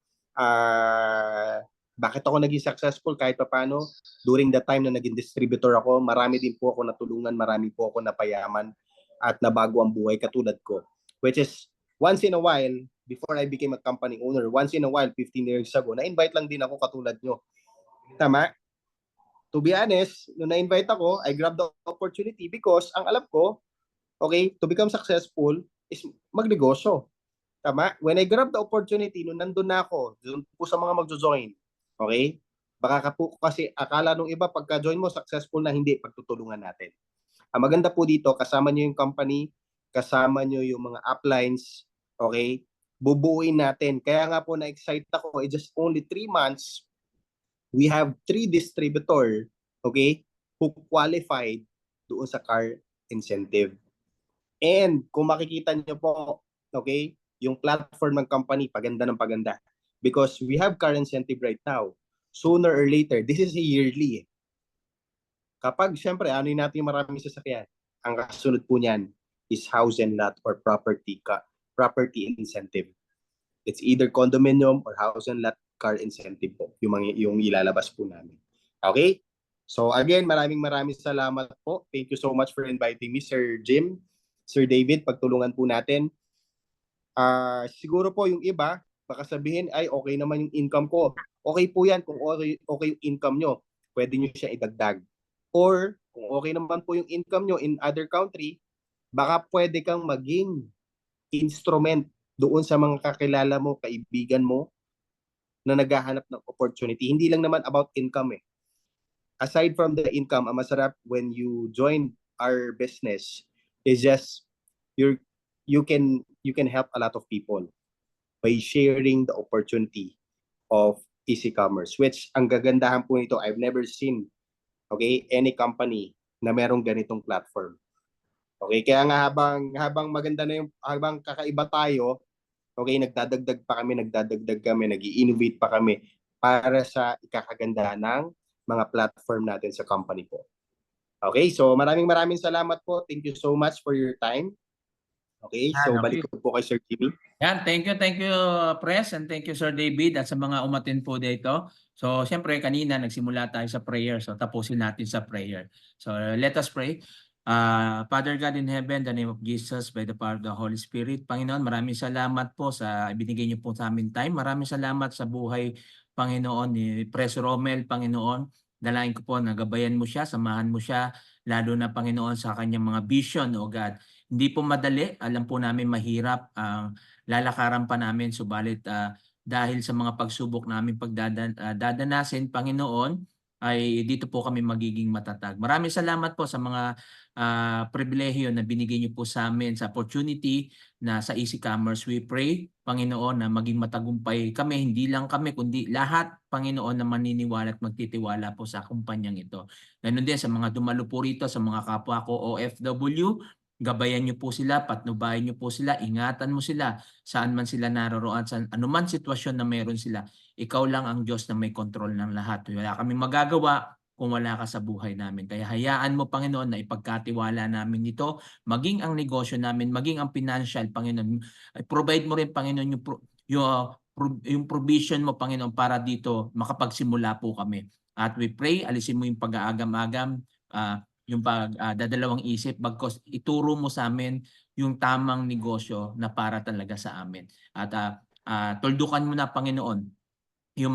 S3: Bakit ako naging successful kahit paano? During the time na naging distributor ako, marami din po ako natulungan, marami po ako napayaman at nabago ang buhay katulad ko. Which is, once in a while, before I became a company owner, once in a while, 15 years ago, na-invite lang din ako katulad nyo. Tama? To be honest, nung na-invite ako, I grabbed the opportunity because ang alam ko, okay, to become successful is magnegosyo. Tama? When I grabbed the opportunity, nung nandun na ako, doon po sa mga magjo-join, okay? Baka po kasi akala nung iba, pagka-join mo, successful na, hindi, pagtutulungan natin. Ang maganda po dito, kasama nyo yung company, kasama nyo yung mga uplines, okay? Bubuuin natin. Kaya nga po na-excite ako, just only 3 months, we have 3 distributor, okay, who qualified doon sa car incentive. And kung makikita nyo po, okay, yung platform ng company, paganda ng paganda. Because we have car incentive right now. Sooner or later, this is a yearly. Kapag, syempre, ano yung natin maraming sasakyan? Ang kasunod po niyan is house and lot or property incentive. It's either condominium or house and lot car incentive po, yung ilalabas po namin. Okay? So again, maraming salamat po. Thank you so much for inviting me, Sir Jim, Sir David, pagtulungan po natin. Siguro po yung iba, baka sabihin, ay okay naman yung income ko. Okay po yan kung okay yung income nyo. Pwede nyo siya idagdag. Or kung okay naman po yung income nyo in other country, baka pwede kang maging instrument doon sa mga kakilala mo, kaibigan mo, na naghahanap ng opportunity. Hindi lang naman about income eh. Aside from the income, ang masarap when you join our business is just you can help a lot of people by sharing the opportunity of easy commerce, which ang gagandahan po nito, I've never seen, okay, any company na merong ganitong platform. Okay, kaya nga habang maganda na yung, habang kakaiba tayo, okay, nagdadagdag kami, nag-i-innovate pa kami para sa ikakaganda ng mga platform natin sa company po. Okay, so maraming salamat po. Thank you so much for your time. Okay, so balik ko po kay Sir Jimmy.
S1: Yan, thank you, Pres, and thank you, Sir David, at sa mga umatin po dito. So, siyempre, kanina nagsimula tayo sa prayer. So, tapusin natin sa prayer. So, let us pray. Father God in heaven, the name of Jesus, by the power of the Holy Spirit. Panginoon, maraming salamat po sa ibinigay niyo po sa amin time. Maraming salamat sa buhay, Panginoon, ni Pres Romel, Panginoon. Dalain ko po, nagabayan mo siya, samahan mo siya, lalo na, Panginoon, sa kanyang mga vision, O God. Hindi po madali, alam po namin mahirap ang lalakaran pa namin, subalit dahil sa mga pagsubok namin dadanasin, Panginoon, ay dito po kami magiging matatag. Maraming salamat po sa mga pribilehiyo na binigay niyo po sa amin, sa opportunity na sa Easy Commerce. We pray, Panginoon, na maging matagumpay kami, hindi lang kami, kundi lahat, Panginoon, na maniniwala at magtitiwala po sa kumpanyang ito. Ganun din sa mga dumalo po rito, sa mga kapwa ko OFW, gabayan niyo po sila, patnubayan niyo po sila, ingatan mo sila saan man sila naroroon, sa anuman sitwasyon na meron sila. Ikaw lang ang Diyos na may kontrol ng lahat. Wala kaming magagawa kung wala ka sa buhay namin. Kaya hayaan mo, Panginoon, na ipagkatiwala namin ito, maging ang negosyo namin, maging ang financial, Panginoon. Provide mo rin, Panginoon, yung provision mo, Panginoon, para dito makapagsimula po kami. At we pray, alisin mo yung pag-aagam-agam, yung dadalawang isip, bagkos ituro mo sa amin yung tamang negosyo na para talaga sa amin. At tuldukan mo na, Panginoon, yung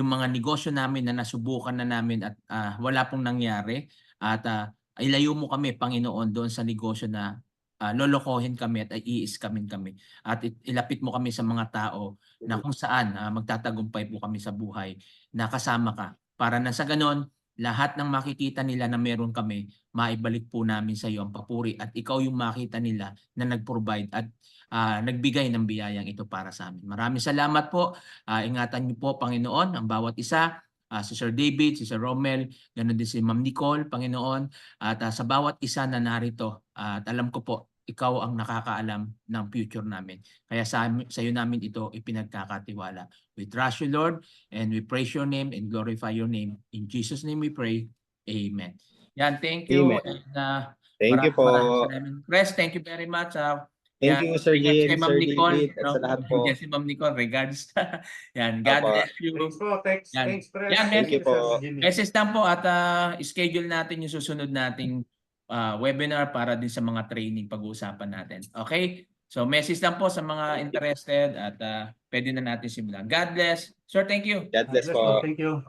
S1: mga negosyo namin na nasubukan na namin at wala pong nangyari, at ilayo mo kami, Panginoon, doon sa negosyo na lolokohin kami at i-scamin kami, at ilapit mo kami sa mga tao na kung saan magtatagumpay po kami sa buhay na kasama ka, para na sa ganon lahat ng makikita nila na meron kami, maibalik po namin sa iyo ang papuri, at ikaw yung makita nila na nag-provide at nagbigay ng biyayang ito para sa amin. Maraming salamat po. Ingatan niyo po, Panginoon, ang bawat isa. Si Sir David, si Sir Romel, ganoon din si Ma'am Nicole, Panginoon. At sa bawat isa na narito, at alam ko po, ikaw ang nakakaalam ng future namin. Kaya sa iyo namin ito ipinagkakatiwala. We trust you, Lord, and we praise your name and glorify your name. In Jesus' name we pray. Amen. Yan, thank you.
S3: Amen.
S1: And,
S3: Thank you po.
S1: Press, thank you very much.
S3: Thank you, Sir
S1: Regards kay
S3: Jim,
S1: Ma'am
S3: Sir
S1: Nicole,
S3: David, at sa lahat po.
S1: Regards si Ma'am Nicole, regards. Yan, God
S3: Opo.
S1: bless you.
S2: Thanks po, thanks,
S1: Yan.
S2: thanks, Pres.
S1: Yan,
S3: thank you po.
S1: Message lang po, at schedule natin yung susunod nating webinar para din sa mga training pag-uusapan natin. Okay? So message lang po sa mga interested, at pwede na natin simulan. God bless. Sir, thank you.
S3: God bless po.
S2: Thank you.